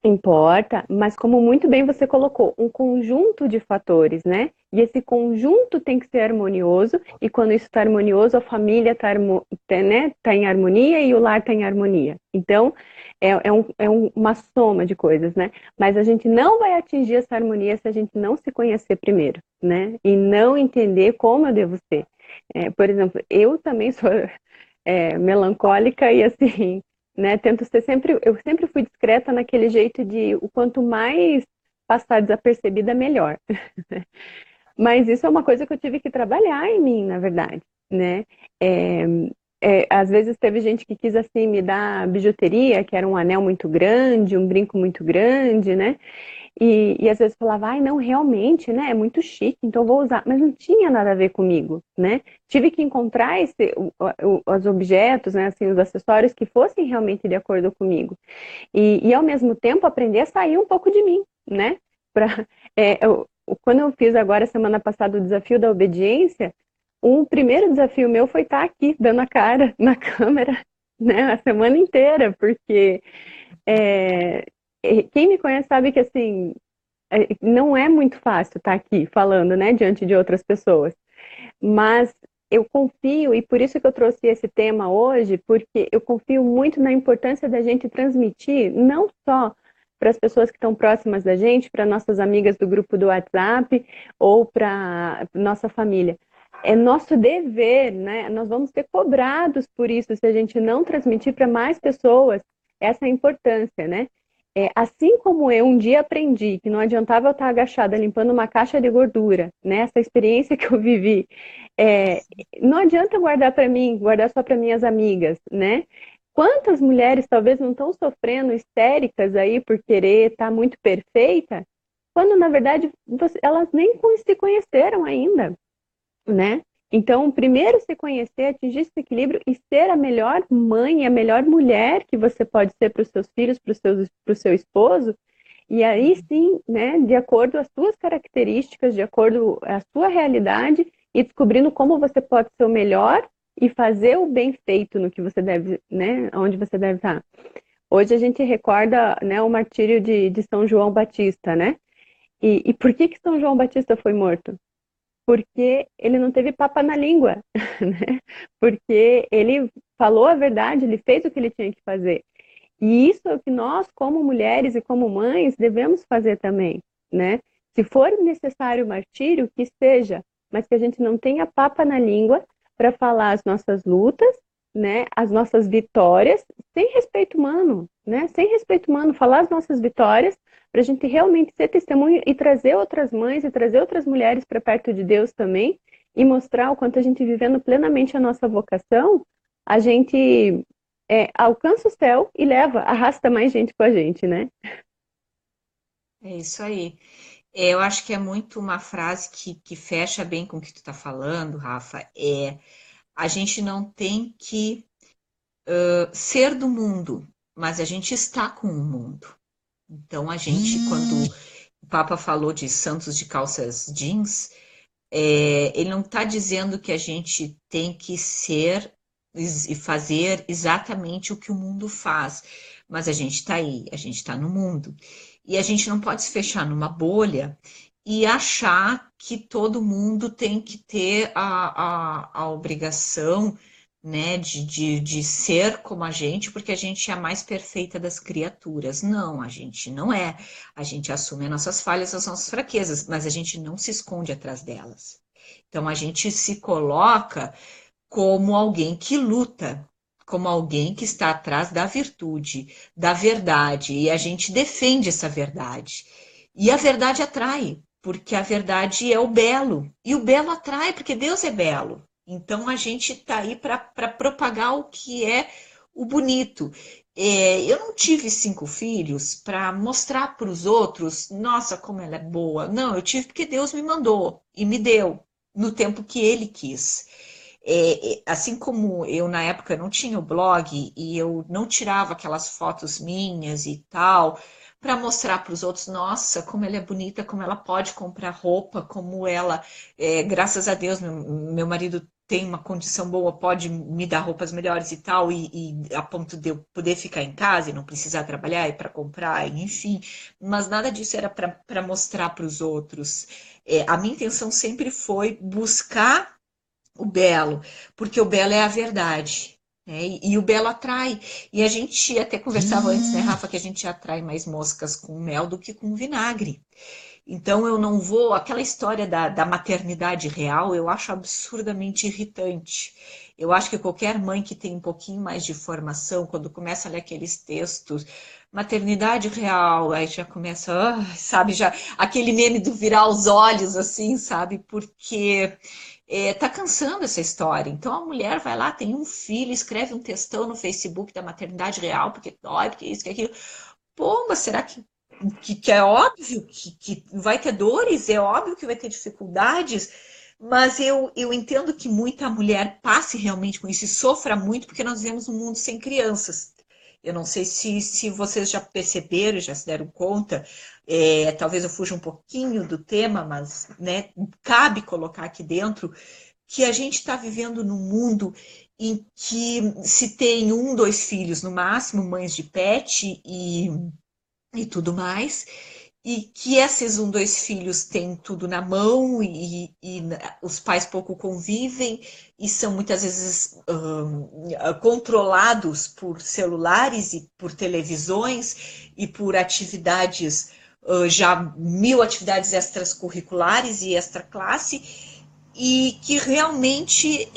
Speaker 1: Importa, mas como muito bem você colocou, um conjunto de fatores, né? E esse conjunto tem que ser harmonioso, e quando isso está harmonioso, a família está né, tá em harmonia e o lar está em harmonia. Então, uma soma de coisas, né? Mas a gente não vai atingir essa harmonia se a gente não se conhecer primeiro, né? E não entender como eu devo ser. Por exemplo, eu também sou melancólica e assim, né? Tento ser sempre, eu sempre fui discreta naquele jeito de o quanto mais passar desapercebida, melhor. Mas isso é uma coisa que eu tive que trabalhar em mim, na verdade, né? É, às vezes teve gente que quis assim me dar bijuteria, que era um anel muito grande, um brinco muito grande, né? E às vezes falava, ai, não, realmente, né? É muito chique, então vou usar. Mas não tinha nada a ver comigo, né? Tive que encontrar os objetos, né? Assim, os acessórios que fossem realmente de acordo comigo. E ao mesmo tempo aprender a sair um pouco de mim, né? Pra, quando eu fiz agora, semana passada, o desafio da obediência, um primeiro desafio meu foi estar aqui, dando a cara na câmera, né? A semana inteira, porque é, quem me conhece sabe que assim não é muito fácil estar aqui falando, né, diante de outras pessoas. Mas eu confio, e por isso que eu trouxe esse tema hoje, porque eu confio muito na importância da gente transmitir, não só para as pessoas que estão próximas da gente, para nossas amigas do grupo do WhatsApp ou para nossa família. É nosso dever, né? Nós vamos ser cobrados por isso se a gente não transmitir para mais pessoas essa importância, né? Assim como eu um dia aprendi que não adiantava eu estar agachada limpando uma caixa de gordura, né? Essa experiência que eu vivi, é, não adianta guardar para mim, guardar só para minhas amigas, né? Quantas mulheres talvez não estão sofrendo histéricas aí por querer estar muito perfeita, quando na verdade elas nem se conheceram ainda, né? Então, primeiro se conhecer, atingir esse equilíbrio e ser a melhor mãe, a melhor mulher que você pode ser para os seus filhos, para o seu esposo, e aí sim, né, de acordo às suas características, de acordo à sua realidade, e descobrindo como você pode ser o melhor e fazer o bem feito no que você deve, né, onde você deve estar. Hoje a gente recorda, né, o martírio de São João Batista, né? E por que São João Batista foi morto? Porque ele não teve papa na língua, né? Porque ele falou a verdade, ele fez o que ele tinha que fazer. E isso é o que nós, como mulheres e como mães, devemos fazer também, né? Se for necessário martírio, que seja, mas que a gente não tenha papa na língua para falar as nossas lutas, né? As nossas vitórias, sem respeito humano, né? Sem respeito humano, falar as nossas vitórias para a gente realmente ser testemunho e trazer outras mães e trazer outras mulheres para perto de Deus também e mostrar o quanto a gente vivendo plenamente a nossa vocação, a gente alcança o céu e leva, arrasta mais gente com a gente, né?
Speaker 2: É isso aí. Eu acho que é muito uma frase que fecha bem com o que tu está falando, Rafa. A gente não tem que ser do mundo, mas a gente está com o mundo. Então, a gente, quando o Papa falou de santos de calças jeans, ele não está dizendo que a gente tem que ser e fazer exatamente o que o mundo faz, mas a gente está aí, a gente está no mundo. E a gente não pode se fechar numa bolha e achar que todo mundo tem que ter a obrigação, né, de ser como a gente, porque a gente é a mais perfeita das criaturas. Não, a gente não é. A gente assume as nossas falhas, as nossas fraquezas, mas a gente não se esconde atrás delas. Então a gente se coloca como alguém que luta, como alguém que está atrás da virtude, da verdade, e a gente defende essa verdade. E a verdade atrai, porque a verdade é o belo, e o belo atrai, porque Deus é belo. Então a gente está aí para propagar o que é o bonito. Eu não tive 5 filhos para mostrar para os outros, nossa, como ela é boa. Não, eu tive porque Deus me mandou e me deu no tempo que Ele quis. Assim como eu na época não tinha o blog e eu não tirava aquelas fotos minhas e tal, para mostrar para os outros, nossa, como ela é bonita, como ela pode comprar roupa, como ela, graças a Deus, meu marido tem uma condição boa, pode me dar roupas melhores e tal, e a ponto de eu poder ficar em casa e não precisar trabalhar e para comprar, enfim. Mas nada disso era para mostrar para os outros. A minha intenção sempre foi buscar o belo, porque o belo é a verdade. Né? E o belo atrai. E a gente até conversava antes, né, Rafa, que a gente atrai mais moscas com mel do que com vinagre. Então eu não vou. Aquela história da maternidade real eu acho absurdamente irritante. Eu acho que qualquer mãe que tem um pouquinho mais de formação, quando começa a ler aqueles textos, maternidade real, aí já começa, sabe, já aquele meme do virar os olhos, assim, sabe, porque tá cansando essa história. Então a mulher vai lá, tem um filho, escreve um textão no Facebook da maternidade real, porque dói, porque isso, que aquilo. Pô, mas será que é óbvio que vai ter dores, é óbvio que vai ter dificuldades, mas eu entendo que muita mulher passe realmente com isso e sofra muito, porque nós vivemos um mundo sem crianças. Eu não sei se vocês já perceberam, já se deram conta, talvez eu fuja um pouquinho do tema, mas né, cabe colocar aqui dentro que a gente está vivendo num mundo em que se tem 1, 2 filhos, no máximo, mães de pet e tudo mais, e que esses 1, 2 filhos têm tudo na mão e os pais pouco convivem e são muitas vezes controlados por celulares e por televisões e por atividades, já 1000 atividades extracurriculares e extra classe, e que realmente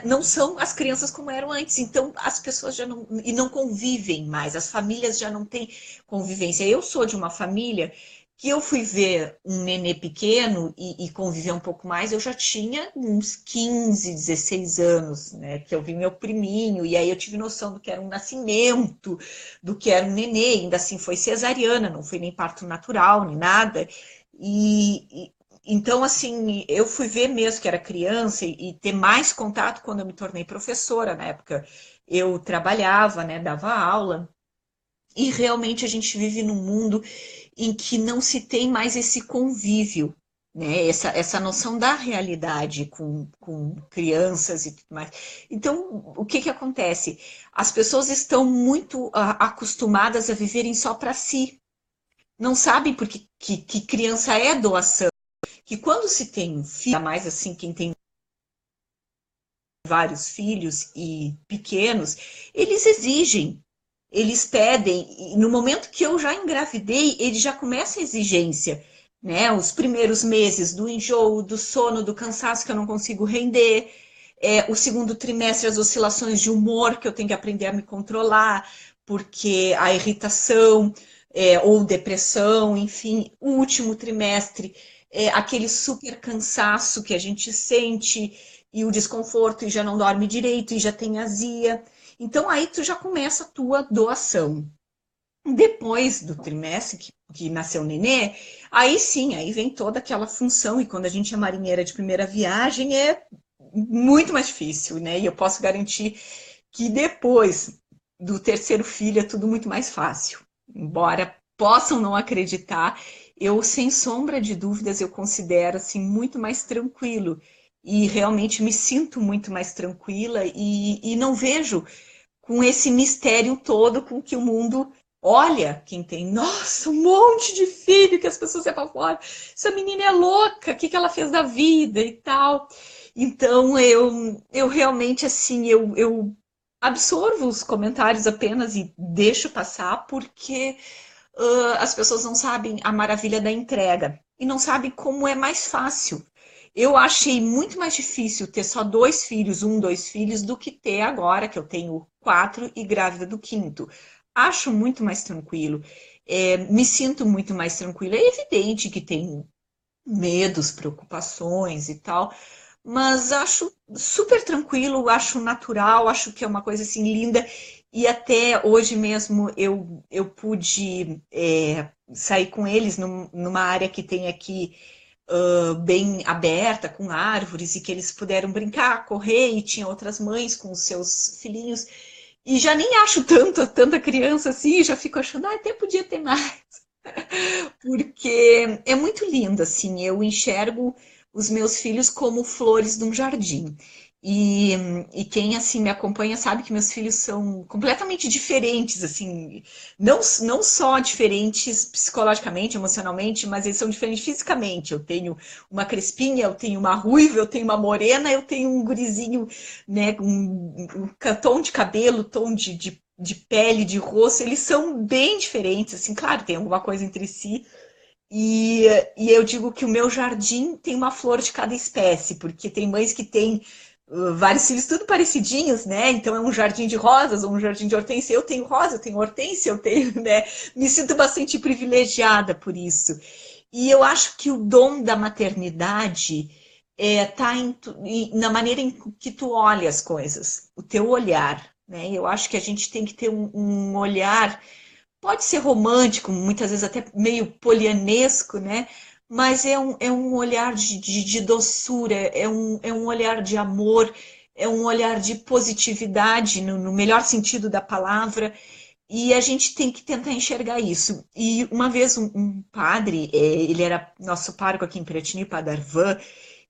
Speaker 2: não são as crianças como eram antes. Então as pessoas já não convivem mais, as famílias já não têm convivência. Eu sou de uma família que eu fui ver um nenê pequeno e conviver um pouco mais, eu já tinha uns 15, 16 anos, né? Que eu vi meu priminho, e aí eu tive noção do que era um nascimento, do que era um nenê, ainda assim foi cesariana, não foi nem parto natural, nem nada. Então, assim, eu fui ver mesmo que era criança e ter mais contato quando eu me tornei professora. Na época, eu trabalhava, né, dava aula, e realmente a gente vive num mundo em que não se tem mais esse convívio, né, essa noção da realidade com crianças e tudo mais. Então, o que que acontece? As pessoas estão muito acostumadas a viverem só para si. Não sabem porque que criança é doação, que quando se tem um filho, ainda mais assim, quem tem vários filhos e pequenos, eles exigem, eles pedem, e no momento que eu já engravidei, ele já começa a exigência, né? Os primeiros meses do enjoo, do sono, do cansaço que eu não consigo render, o segundo trimestre, as oscilações de humor que eu tenho que aprender a me controlar, porque a irritação, ou depressão, enfim, o último trimestre, aquele super cansaço que a gente sente e o desconforto e já não dorme direito e já tem azia. Então aí tu já começa a tua doação. Depois do trimestre que nasceu o nenê, aí sim, aí vem toda aquela função, e quando a gente é marinheira de primeira viagem é muito mais difícil, né? E eu posso garantir que depois do terceiro filho é tudo muito mais fácil. Embora possam não acreditar, eu, sem sombra de dúvidas, eu considero assim muito mais tranquilo e realmente me sinto muito mais tranquila e não vejo com esse mistério todo com que o mundo olha quem tem, nossa, um monte de filho que as pessoas se apavoram. Essa menina é louca, o que ela fez da vida e tal. Então eu realmente assim, eu absorvo os comentários apenas e deixo passar porque as pessoas não sabem a maravilha da entrega e não sabem como é mais fácil. Eu achei muito mais difícil ter só 2 filhos, 1, 2 filhos, do que ter agora, que eu tenho 4 e grávida do quinto. Acho muito mais tranquilo, me sinto muito mais tranquila. É evidente que tem medos, preocupações e tal, mas acho super tranquilo, acho natural, acho que é uma coisa assim linda E até hoje mesmo eu pude sair com eles numa área que tem aqui bem aberta, com árvores, e que eles puderam brincar, correr, e tinha outras mães com os seus filhinhos. E já nem acho tanta criança assim, já fico achando, até podia ter mais. Porque é muito lindo, assim, eu enxergo os meus filhos como flores de um jardim. E, e quem assim me acompanha sabe que meus filhos são completamente diferentes, assim, não só diferentes psicologicamente, emocionalmente, mas eles são diferentes fisicamente. Eu tenho uma crespinha, eu tenho uma ruiva, eu tenho uma morena, eu tenho um gurizinho, né, um tom de cabelo, tom de pele, de rosto, eles são bem diferentes, assim, claro, tem alguma coisa entre si, e, e eu digo que o meu jardim tem uma flor de cada espécie, porque tem mães que têm vários filhos tudo parecidinhos, né? Então é um jardim de rosas ou um jardim de hortênsia. Eu tenho rosa, eu tenho hortência, eu tenho, né? Me sinto bastante privilegiada por isso. E eu acho que o dom da maternidade tá na maneira em que tu olha as coisas, o teu olhar, né? Eu acho que a gente tem que ter um olhar. Pode ser romântico, muitas vezes até meio polianesco, né? Mas é um olhar de doçura, é um olhar de amor, é um olhar de positividade, no melhor sentido da palavra, e a gente tem que tentar enxergar isso. E uma vez um padre, ele era nosso pároco aqui em Piratini, Padre Arvan,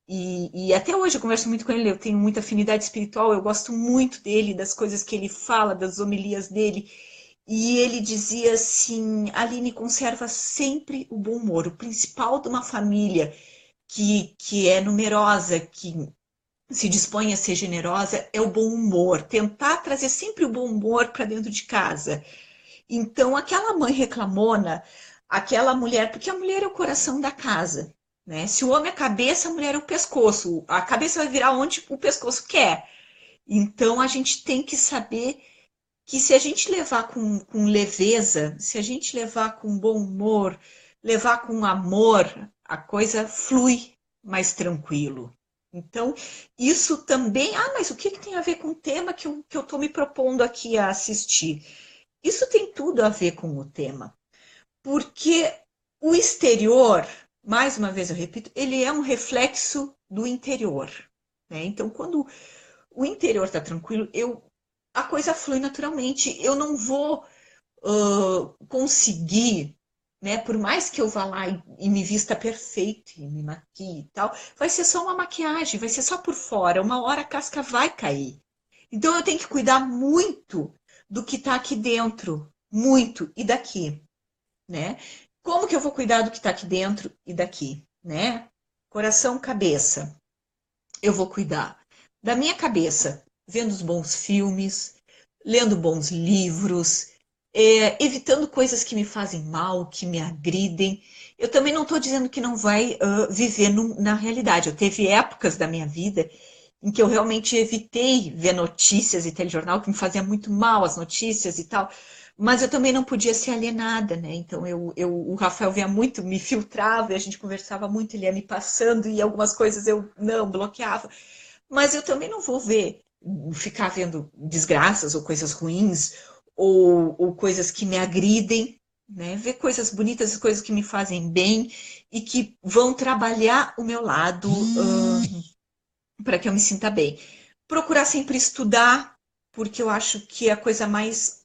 Speaker 2: e até hoje eu converso muito com ele, eu tenho muita afinidade espiritual, eu gosto muito dele, das coisas que ele fala, das homilias dele. E ele dizia assim: Aline, conserva sempre o bom humor. O principal de uma família que é numerosa, que se dispõe a ser generosa, é o bom humor. Tentar trazer sempre o bom humor para dentro de casa. Então, aquela mãe reclamona, aquela mulher, porque a mulher é o coração da casa. Né? Se o homem é a cabeça, a mulher é o pescoço. A cabeça vai virar onde o pescoço quer. Então, a gente tem que saber que se a gente levar com leveza, se a gente levar com bom humor, levar com amor, a coisa flui mais tranquilo. Então, isso também. Ah, mas o que tem a ver com o tema que eu estou me propondo aqui a assistir? Isso tem tudo a ver com o tema, porque o exterior, mais uma vez eu repito, ele é um reflexo do interior. Né? Então, quando o interior está tranquilo, a coisa flui naturalmente. Eu não vou conseguir, né? Por mais que eu vá lá e me vista perfeito, e me maquie e tal, vai ser só uma maquiagem, vai ser só por fora. Uma hora a casca vai cair. Então eu tenho que cuidar muito do que está aqui dentro, muito, e daqui, né? Como que eu vou cuidar do que está aqui dentro e daqui, né? Coração, cabeça. Eu vou cuidar da minha cabeça, vendo os bons filmes, lendo bons livros, evitando coisas que me fazem mal, que me agridem. Eu também não estou dizendo que não vai viver na realidade. Eu teve épocas da minha vida em que eu realmente evitei ver notícias e telejornal, que me fazia muito mal as notícias e tal. Mas eu também não podia ser alienada, né? Então o Rafael vinha muito, me filtrava, e a gente conversava muito, ele ia me passando e algumas coisas eu não bloqueava. Mas eu também não vou ficar vendo desgraças ou coisas ruins ou coisas que me agridem, né? Ver coisas bonitas e coisas que me fazem bem e que vão trabalhar o meu lado para que eu me sinta bem. Procurar sempre estudar, porque eu acho que a coisa mais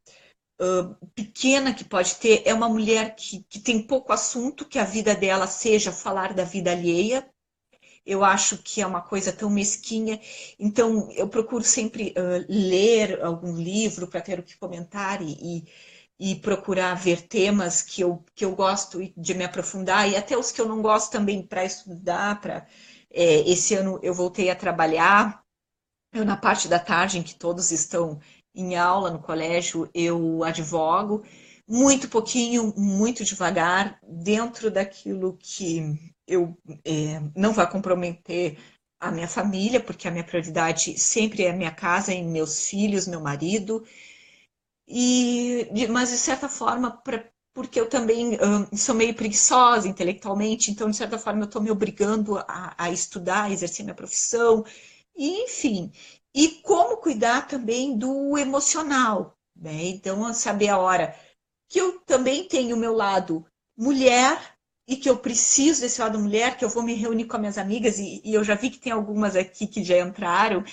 Speaker 2: pequena que pode ter é uma mulher que tem pouco assunto, que a vida dela seja falar da vida alheia. Eu acho que é uma coisa tão mesquinha, então eu procuro sempre ler algum livro para ter o que comentar e procurar ver temas que eu gosto de me aprofundar, e até os que eu não gosto também para estudar. Esse ano eu voltei a trabalhar, eu na parte da tarde em que todos estão em aula no colégio, eu advogo, muito pouquinho, muito devagar, dentro daquilo que eu não vai comprometer a minha família, porque a minha prioridade sempre é a minha casa e meus filhos, meu marido, mas de certa forma, porque eu também sou meio preguiçosa intelectualmente, então de certa forma eu estou me obrigando a estudar, a exercer minha profissão, e enfim. E como cuidar também do emocional, né? Então, saber a hora que eu também tenho o meu lado mulher e que eu preciso desse lado mulher, que eu vou me reunir com as minhas amigas, e eu já vi que tem algumas aqui que já entraram,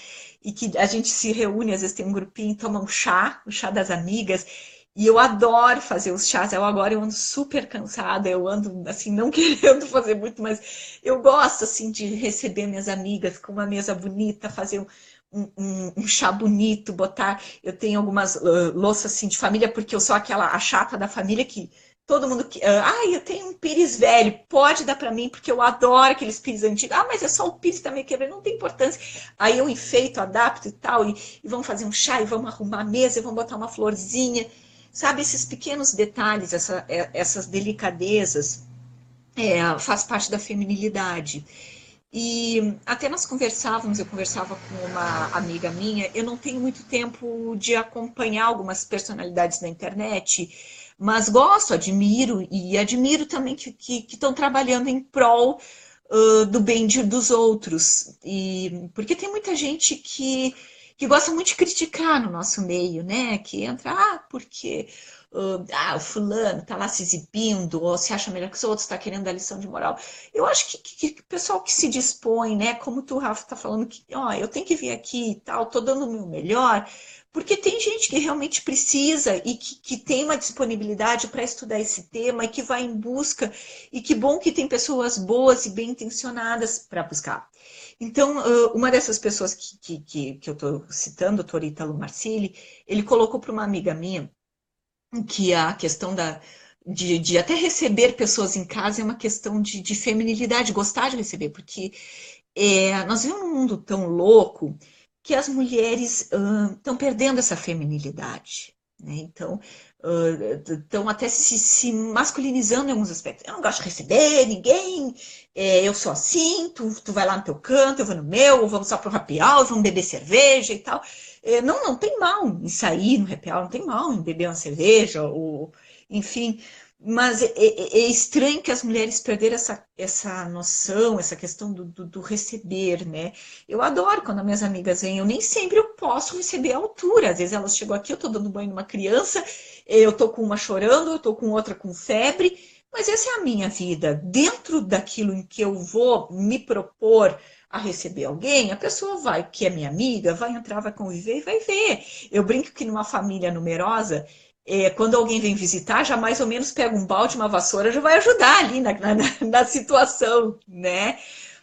Speaker 2: e que a gente se reúne, às vezes tem um grupinho, toma um chá, o chá das amigas, e eu adoro fazer os chás. Agora eu ando super cansada, eu ando assim, não querendo fazer muito, mas eu gosto assim de receber minhas amigas com uma mesa bonita, fazer um chá bonito, botar. Eu tenho algumas louças assim de família, porque eu sou aquela a chata da família que todo mundo que. Eu tenho um pires velho, pode dar para mim, porque eu adoro aqueles pires antigos. Ah, mas é só o pires também quebrado, não tem importância. Aí eu enfeito, adapto e tal, e vamos fazer um chá, e vamos arrumar a mesa, e vamos botar uma florzinha. Sabe, esses pequenos detalhes, essas delicadezas, faz parte da feminilidade. E até nós conversávamos, eu conversava com uma amiga minha, eu não tenho muito tempo de acompanhar algumas personalidades na internet, mas gosto, admiro, e admiro também que estão trabalhando em prol do bem dos outros. E, porque tem muita gente que gosta muito de criticar no nosso meio, né? Que entra, porque o fulano tá lá se exibindo, ou se acha melhor que os outros, está querendo dar lição de moral. Eu acho que o pessoal que se dispõe, né? Como tu, Rafa, tá falando que, eu tenho que vir aqui e tal, tô dando o meu melhor, porque tem gente que realmente precisa e que tem uma disponibilidade para estudar esse tema e que vai em busca, e que bom que tem pessoas boas e bem intencionadas para buscar. Então, uma dessas pessoas que eu estou citando, o doutor Ítalo Marcilli, ele colocou para uma amiga minha que a questão de até receber pessoas em casa é uma questão de feminilidade, gostar de receber, porque nós vivemos num mundo tão louco que as mulheres estão perdendo essa feminilidade, né? Então, estão até se masculinizando em alguns aspectos. Eu não gosto de receber ninguém, eu sou assim, tu vai lá no teu canto, eu vou no meu, ou vamos só pro happy hour, vamos beber cerveja e tal. Não tem mal em sair no happy hour, não tem mal em beber uma cerveja, ou, enfim, mas é estranho que as mulheres perderam essa noção, essa questão do receber, né? Eu adoro quando as minhas amigas vêm, eu nem sempre eu posso receber a altura. Às vezes elas chegam aqui, eu estou dando banho numa criança, eu estou com uma chorando, eu estou com outra com febre, mas essa é a minha vida. Dentro daquilo em que eu vou me propor a receber alguém, a pessoa vai, que é minha amiga, vai entrar, vai conviver e vai ver. Eu brinco que numa família numerosa, quando alguém vem visitar, já mais ou menos pega um balde, uma vassoura, já vai ajudar ali na situação, né?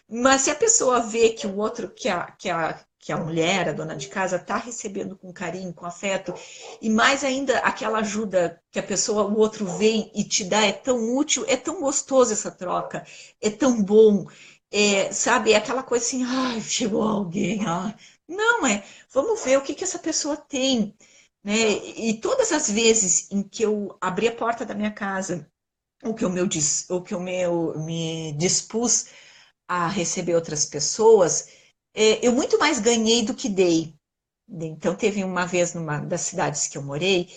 Speaker 2: Mas se a pessoa vê que o outro, que a mulher, a dona de casa, está recebendo com carinho, com afeto, e mais ainda aquela ajuda que a pessoa, o outro vem e te dá, é tão útil, é tão gostoso essa troca, é tão bom, sabe? É aquela coisa assim, ai, chegou alguém, Não, vamos ver o que essa pessoa tem, né? E todas as vezes em que eu abri a porta da minha casa, me dispus a receber outras pessoas, eu muito mais ganhei do que dei. Então, teve uma vez numa das cidades que eu morei,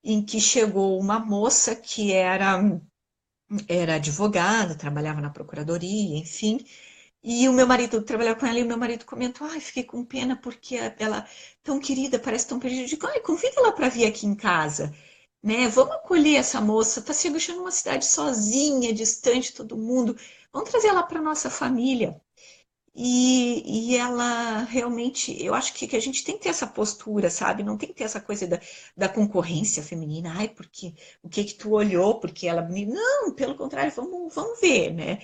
Speaker 2: em que chegou uma moça que era advogada, trabalhava na procuradoria, enfim, e o meu marido trabalhava com ela, e o meu marido comentou, ai, fiquei com pena porque ela tão querida, parece tão perdida. Eu digo, ai, convida ela para vir aqui em casa, né? Vamos acolher essa moça, está se deixando numa cidade sozinha, distante de todo mundo. Vamos trazer ela para nossa família. E ela realmente, eu acho que a gente tem que ter essa postura, sabe? Não tem que ter essa coisa da concorrência feminina. Ai, porque o que que tu olhou? Porque ela... Não, pelo contrário, vamos ver, né?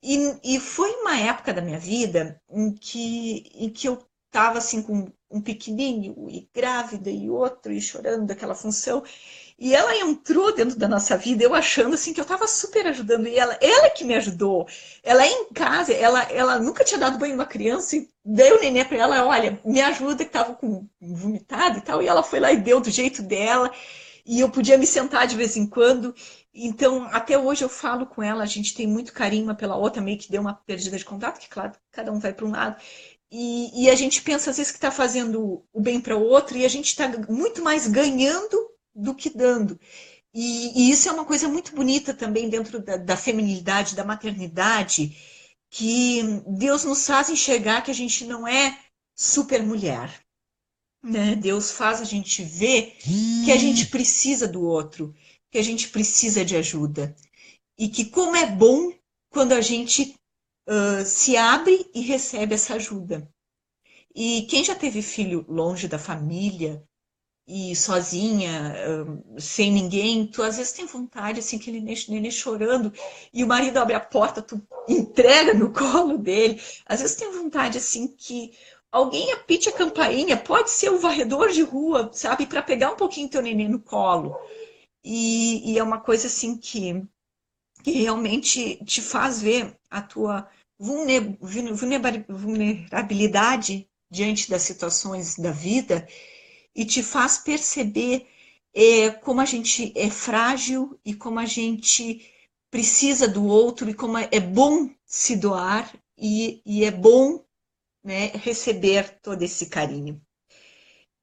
Speaker 2: E foi uma época da minha vida em que eu estava assim com um pequenininho e grávida e outro e chorando daquela função. E ela entrou dentro da nossa vida, eu achando assim que eu estava super ajudando. E ela que me ajudou. Ela em casa, ela nunca tinha dado banho numa criança e deu o neném para ela, olha, me ajuda que estava com vomitado e tal. E ela foi lá e deu do jeito dela. E eu podia me sentar de vez em quando. Então, até hoje eu falo com ela, a gente tem muito carinho uma pela outra, meio que deu uma perdida de contato, que claro, cada um vai para um lado. E a gente pensa às vezes que está fazendo o bem para o outro e a gente está muito mais ganhando do que dando. E isso é uma coisa muito bonita também dentro da feminilidade, da maternidade, que Deus nos faz enxergar que a gente não é super mulher, né? Deus faz a gente ver que a gente precisa do outro, que a gente precisa de ajuda. E que como é bom quando a gente se abre e recebe essa ajuda. E quem já teve filho longe da família e sozinha, sem ninguém, tu às vezes tem vontade, assim, que nenê chorando, e o marido abre a porta, tu entrega no colo dele. Às vezes tem vontade, assim, que alguém apite a campainha, pode ser o varredor de rua, sabe, para pegar um pouquinho teu nenê no colo. E é uma coisa, assim, que realmente te faz ver a tua vulnerabilidade diante das situações da vida e te faz perceber como a gente é frágil e como a gente precisa do outro e como é bom se doar e é bom, né, receber todo esse carinho.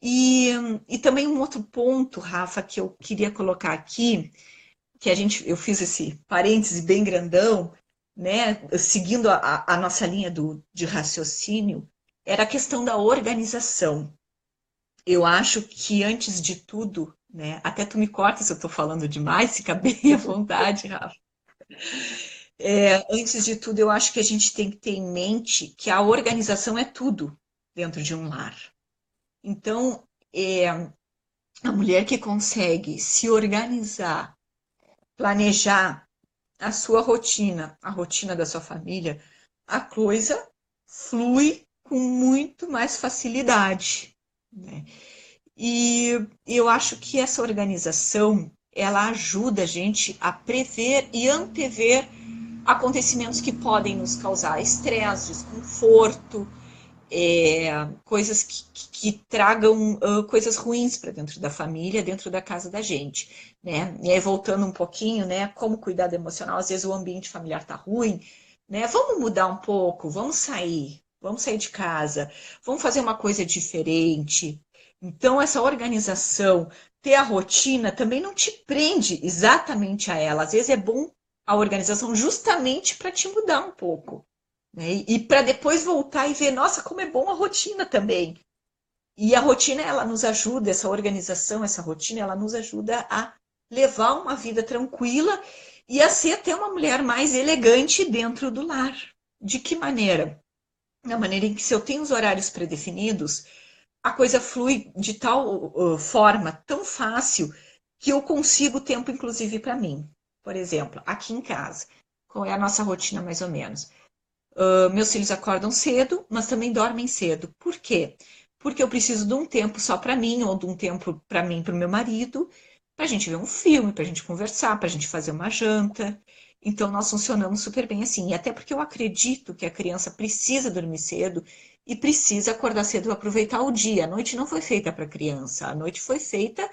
Speaker 2: E, e também um outro ponto, Rafa, que eu queria colocar aqui, que eu fiz esse parêntese bem grandão, né, seguindo a nossa linha de raciocínio, era a questão da organização. Eu acho que antes de tudo, né, até tu me corta se eu estou falando demais, fica bem à vontade, Rafa. Antes de tudo, eu acho que a gente tem que ter em mente que a organização é tudo dentro de um lar. Então, a mulher que consegue se organizar, planejar a sua rotina, a rotina da sua família, a coisa flui com muito mais facilidade, né? E eu acho que essa organização, ela ajuda a gente a prever e antever acontecimentos que podem nos causar estresse, desconforto, coisas que tragam coisas ruins para dentro da família, dentro da casa da gente, né? E aí, voltando um pouquinho, né? Como cuidado emocional, às vezes o ambiente familiar tá ruim, né? Vamos mudar um pouco, vamos sair de casa, vamos fazer uma coisa diferente. Então, essa organização, ter a rotina, também não te prende exatamente a ela. Às vezes é bom a organização justamente para te mudar um pouco, né? E para depois voltar e ver, nossa, como é bom a rotina também. E a rotina, ela nos ajuda, essa organização, essa rotina, ela nos ajuda a levar uma vida tranquila e a ser até uma mulher mais elegante dentro do lar. De que maneira? Da maneira em que, se eu tenho os horários predefinidos, a coisa flui de tal forma, tão fácil, que eu consigo tempo, inclusive, para mim. Por exemplo, aqui em casa, qual é a nossa rotina mais ou menos? Meus filhos acordam cedo, mas também dormem cedo. Por quê? Porque eu preciso de um tempo só para mim, ou de um tempo para mim e para o meu marido, para a gente ver um filme, para a gente conversar, para a gente fazer uma janta. Então, nós funcionamos super bem assim. E até porque eu acredito que a criança precisa dormir cedo e precisa acordar cedo para aproveitar o dia. A noite não foi feita para criança, a noite foi feita,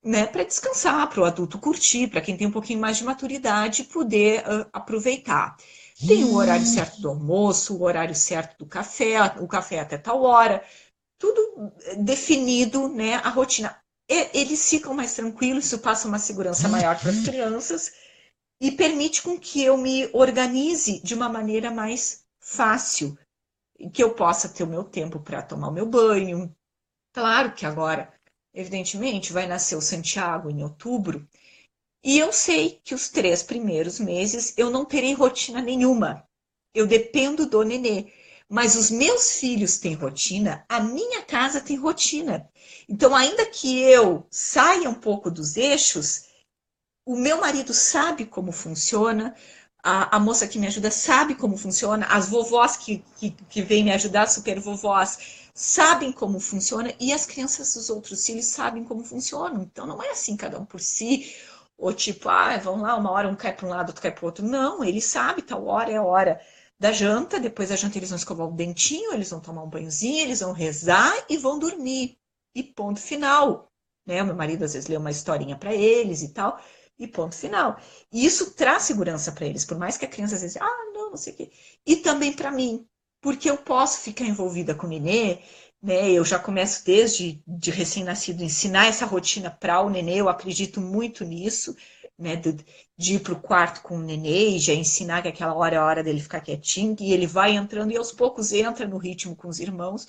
Speaker 2: né, para descansar, para o adulto curtir, para quem tem um pouquinho mais de maturidade poder aproveitar. Tem o horário certo do almoço, o horário certo do café, o café até tal hora, tudo definido, né, a rotina. Eles ficam mais tranquilos, isso passa uma segurança maior para as crianças e permite com que eu me organize de uma maneira mais fácil, que eu possa ter o meu tempo para tomar o meu banho. Claro que agora, evidentemente, vai nascer o Santiago em outubro, e eu sei que os 3 primeiros meses eu não terei rotina nenhuma. Eu dependo do nenê. Mas os meus filhos têm rotina, a minha casa tem rotina. Então, ainda que eu saia um pouco dos eixos, o meu marido sabe como funciona, a moça que me ajuda sabe como funciona, as vovós que vêm me ajudar, super vovós, sabem como funciona, e as crianças dos outros filhos sabem como funcionam. Então, não é assim, cada um por si, ou tipo, vamos lá, uma hora um cai para um lado, outro cai para o outro. Não, ele sabe, tal hora é a hora da janta, depois da janta eles vão escovar o dentinho, eles vão tomar um banhozinho, eles vão rezar e vão dormir. E ponto final. Né? O meu marido às vezes lê uma historinha para eles e tal, e ponto final. E isso traz segurança para eles, por mais que a criança às vezes, não sei o quê. E também para mim, porque eu posso ficar envolvida com o nenê, né? Eu já começo desde de recém-nascido ensinar essa rotina para o nenê, eu acredito muito nisso, né? De ir para o quarto com o nenê e já ensinar que aquela hora é a hora dele ficar quietinho, e ele vai entrando e aos poucos entra no ritmo com os irmãos.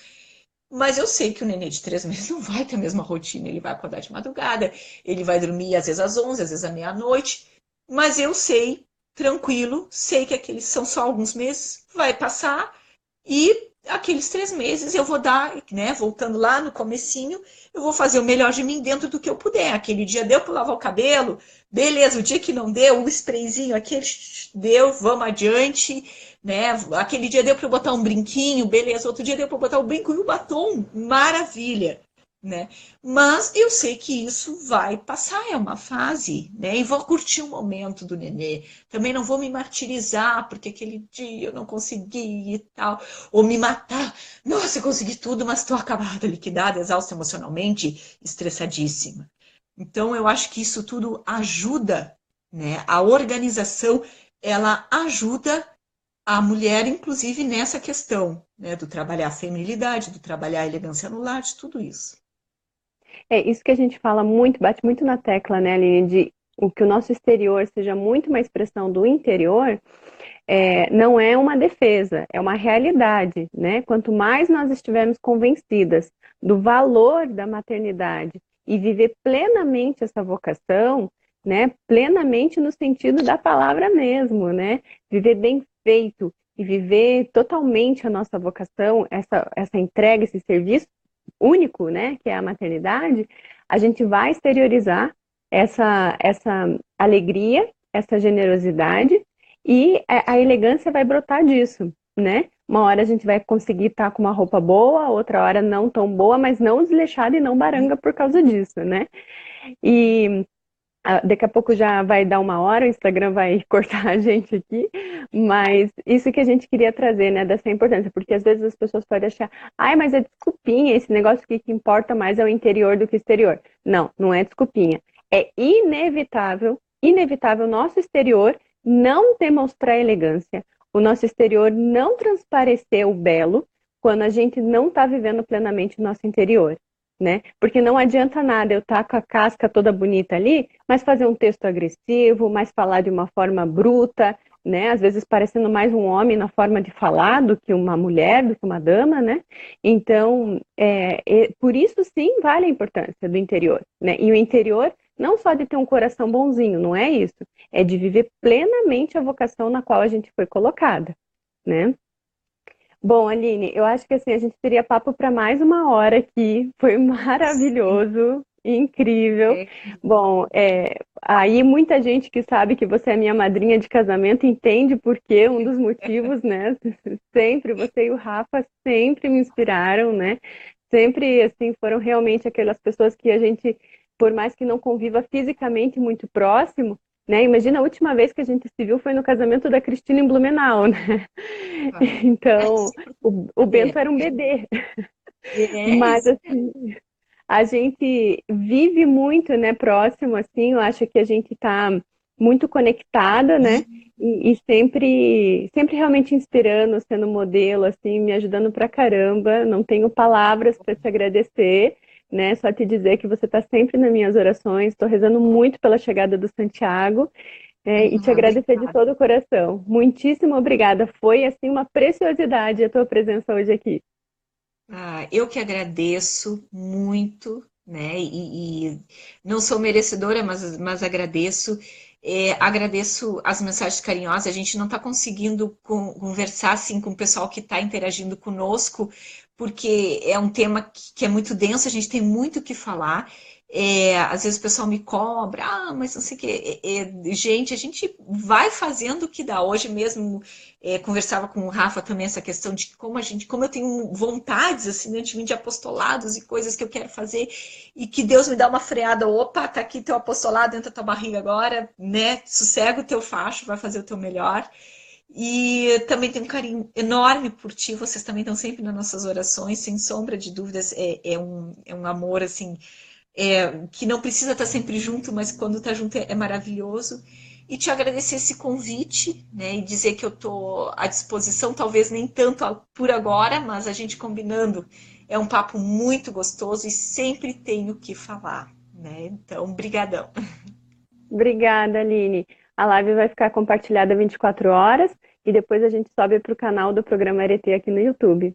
Speaker 2: Mas eu sei que o nenê de 3 meses não vai ter a mesma rotina. Ele vai acordar de madrugada, ele vai dormir às vezes às 11, às vezes à meia-noite. Mas eu sei, tranquilo, sei que aqueles são só alguns meses, vai passar e aqueles 3 meses eu vou dar, né? Voltando lá no comecinho, eu vou fazer o melhor de mim dentro do que eu puder. Aquele dia deu para lavar o cabelo, beleza. O dia que não deu, o sprayzinho aquele deu, vamos adiante, né? Aquele dia deu para eu botar um brinquinho, beleza. Outro dia deu para eu botar o brinco e o batom, maravilha, né? Mas eu sei que isso vai passar, é uma fase, né? E vou curtir o momento do nenê. Também não vou me martirizar porque aquele dia eu não consegui e tal, ou me matar. Nossa, eu consegui tudo, mas estou acabada, liquidada, exausta emocionalmente, estressadíssima. Então, eu acho que isso tudo ajuda, né? A organização, ela ajuda a mulher, inclusive, nessa questão, né? Do trabalhar a feminilidade, do trabalhar a elegância no lar, de tudo isso.
Speaker 1: É isso que a gente fala muito, bate muito na tecla, né, Aline, de o que o nosso exterior seja muito uma expressão do interior, não é uma defesa, é uma realidade, né? Quanto mais nós estivermos convencidas do valor da maternidade e viver plenamente essa vocação, né? Plenamente no sentido da palavra mesmo, né? Viver bem feito e viver totalmente a nossa vocação, essa entrega, esse serviço único, né? Que é a maternidade, a gente vai exteriorizar essa alegria, essa generosidade e a elegância vai brotar disso, né? Uma hora a gente vai conseguir estar com uma roupa boa, outra hora não tão boa, mas não desleixada e não baranga por causa disso, né? E daqui a pouco já vai dar 1 hora, o Instagram vai cortar a gente aqui, mas isso que a gente queria trazer, né, dessa importância, porque às vezes as pessoas podem achar, ai, mas é desculpinha, esse negócio que importa mais é o interior do que o exterior. Não, não é desculpinha. É inevitável, inevitável nosso exterior não demonstrar elegância, o nosso exterior não transparecer o belo quando a gente não está vivendo plenamente o nosso interior. Né? Porque não adianta nada eu estar com a casca toda bonita ali, mas fazer um texto agressivo, mas falar de uma forma bruta, né? Às vezes parecendo mais um homem na forma de falar do que uma mulher, do que uma dama, né? Então, por isso sim vale a importância do interior, né? E o interior não só de ter um coração bonzinho, não é isso, é de viver plenamente a vocação na qual a gente foi colocada, né? Bom, Aline, eu acho que assim, a gente teria papo para mais 1 hora aqui. Foi
Speaker 2: Sim,
Speaker 1: maravilhoso, incrível.
Speaker 2: é,
Speaker 1: Bom, aí muita gente que sabe que você é minha madrinha de casamento entende por quê, um dos motivos, né? Sempre, você e o Rafa sempre me inspiraram, né? Sempre, assim, foram realmente aquelas pessoas que a gente, por mais que não conviva fisicamente muito próximo, né? Imagina a última vez que a gente se viu foi no casamento da Cristina em Blumenau, né?
Speaker 2: é
Speaker 1: Então,
Speaker 2: recíproco.
Speaker 1: o Bento era um bebê,
Speaker 2: É
Speaker 1: mas
Speaker 2: isso.
Speaker 1: assim, a gente vive muito, né, próximo, assim, eu acho que a gente está muito conectada, né, e sempre realmente inspirando, sendo modelo, assim, me ajudando pra caramba, não tenho palavras para te agradecer, né, só te dizer que você está sempre nas minhas orações, estou rezando muito pela chegada do Santiago, e te agradecer de
Speaker 2: Obrigada.
Speaker 1: todo o coração. Muitíssimo obrigada, foi, assim, uma preciosidade a tua presença hoje aqui.
Speaker 2: Eu que agradeço muito, né? E não sou merecedora, mas agradeço. Agradeço as mensagens carinhosas. A gente não está conseguindo conversar assim com o pessoal que está interagindo conosco, porque é um tema que é muito denso, a gente tem muito o que falar. Às vezes o pessoal me cobra, mas não sei o quê. Gente, a gente vai fazendo o que dá. Hoje mesmo conversava com o Rafa também essa questão de como eu tenho vontades assim né, de apostolados e coisas que eu quero fazer e que Deus me dá uma freada, opa, tá aqui teu apostolado dentro da tua barriga agora, né? Sossega o teu facho, vai fazer o teu melhor. E também tenho um carinho enorme por ti, vocês também estão sempre nas nossas orações, sem sombra de dúvidas, é um amor assim que não precisa estar sempre junto, mas quando está junto é maravilhoso. E te agradecer esse convite, né? E dizer que eu estou à disposição, talvez nem tanto por agora, mas a gente combinando. É um papo muito gostoso e sempre tenho o que falar, né? Então, brigadão.
Speaker 1: Obrigada, Aline. A live vai ficar compartilhada 24 horas e depois a gente sobe para o canal do programa Arete aqui no YouTube.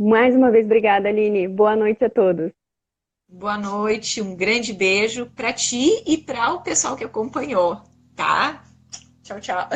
Speaker 1: Mais uma vez, obrigada, Aline. Boa noite a todos.
Speaker 2: Boa noite, um grande beijo para ti e para o pessoal que acompanhou, tá? Tchau, tchau.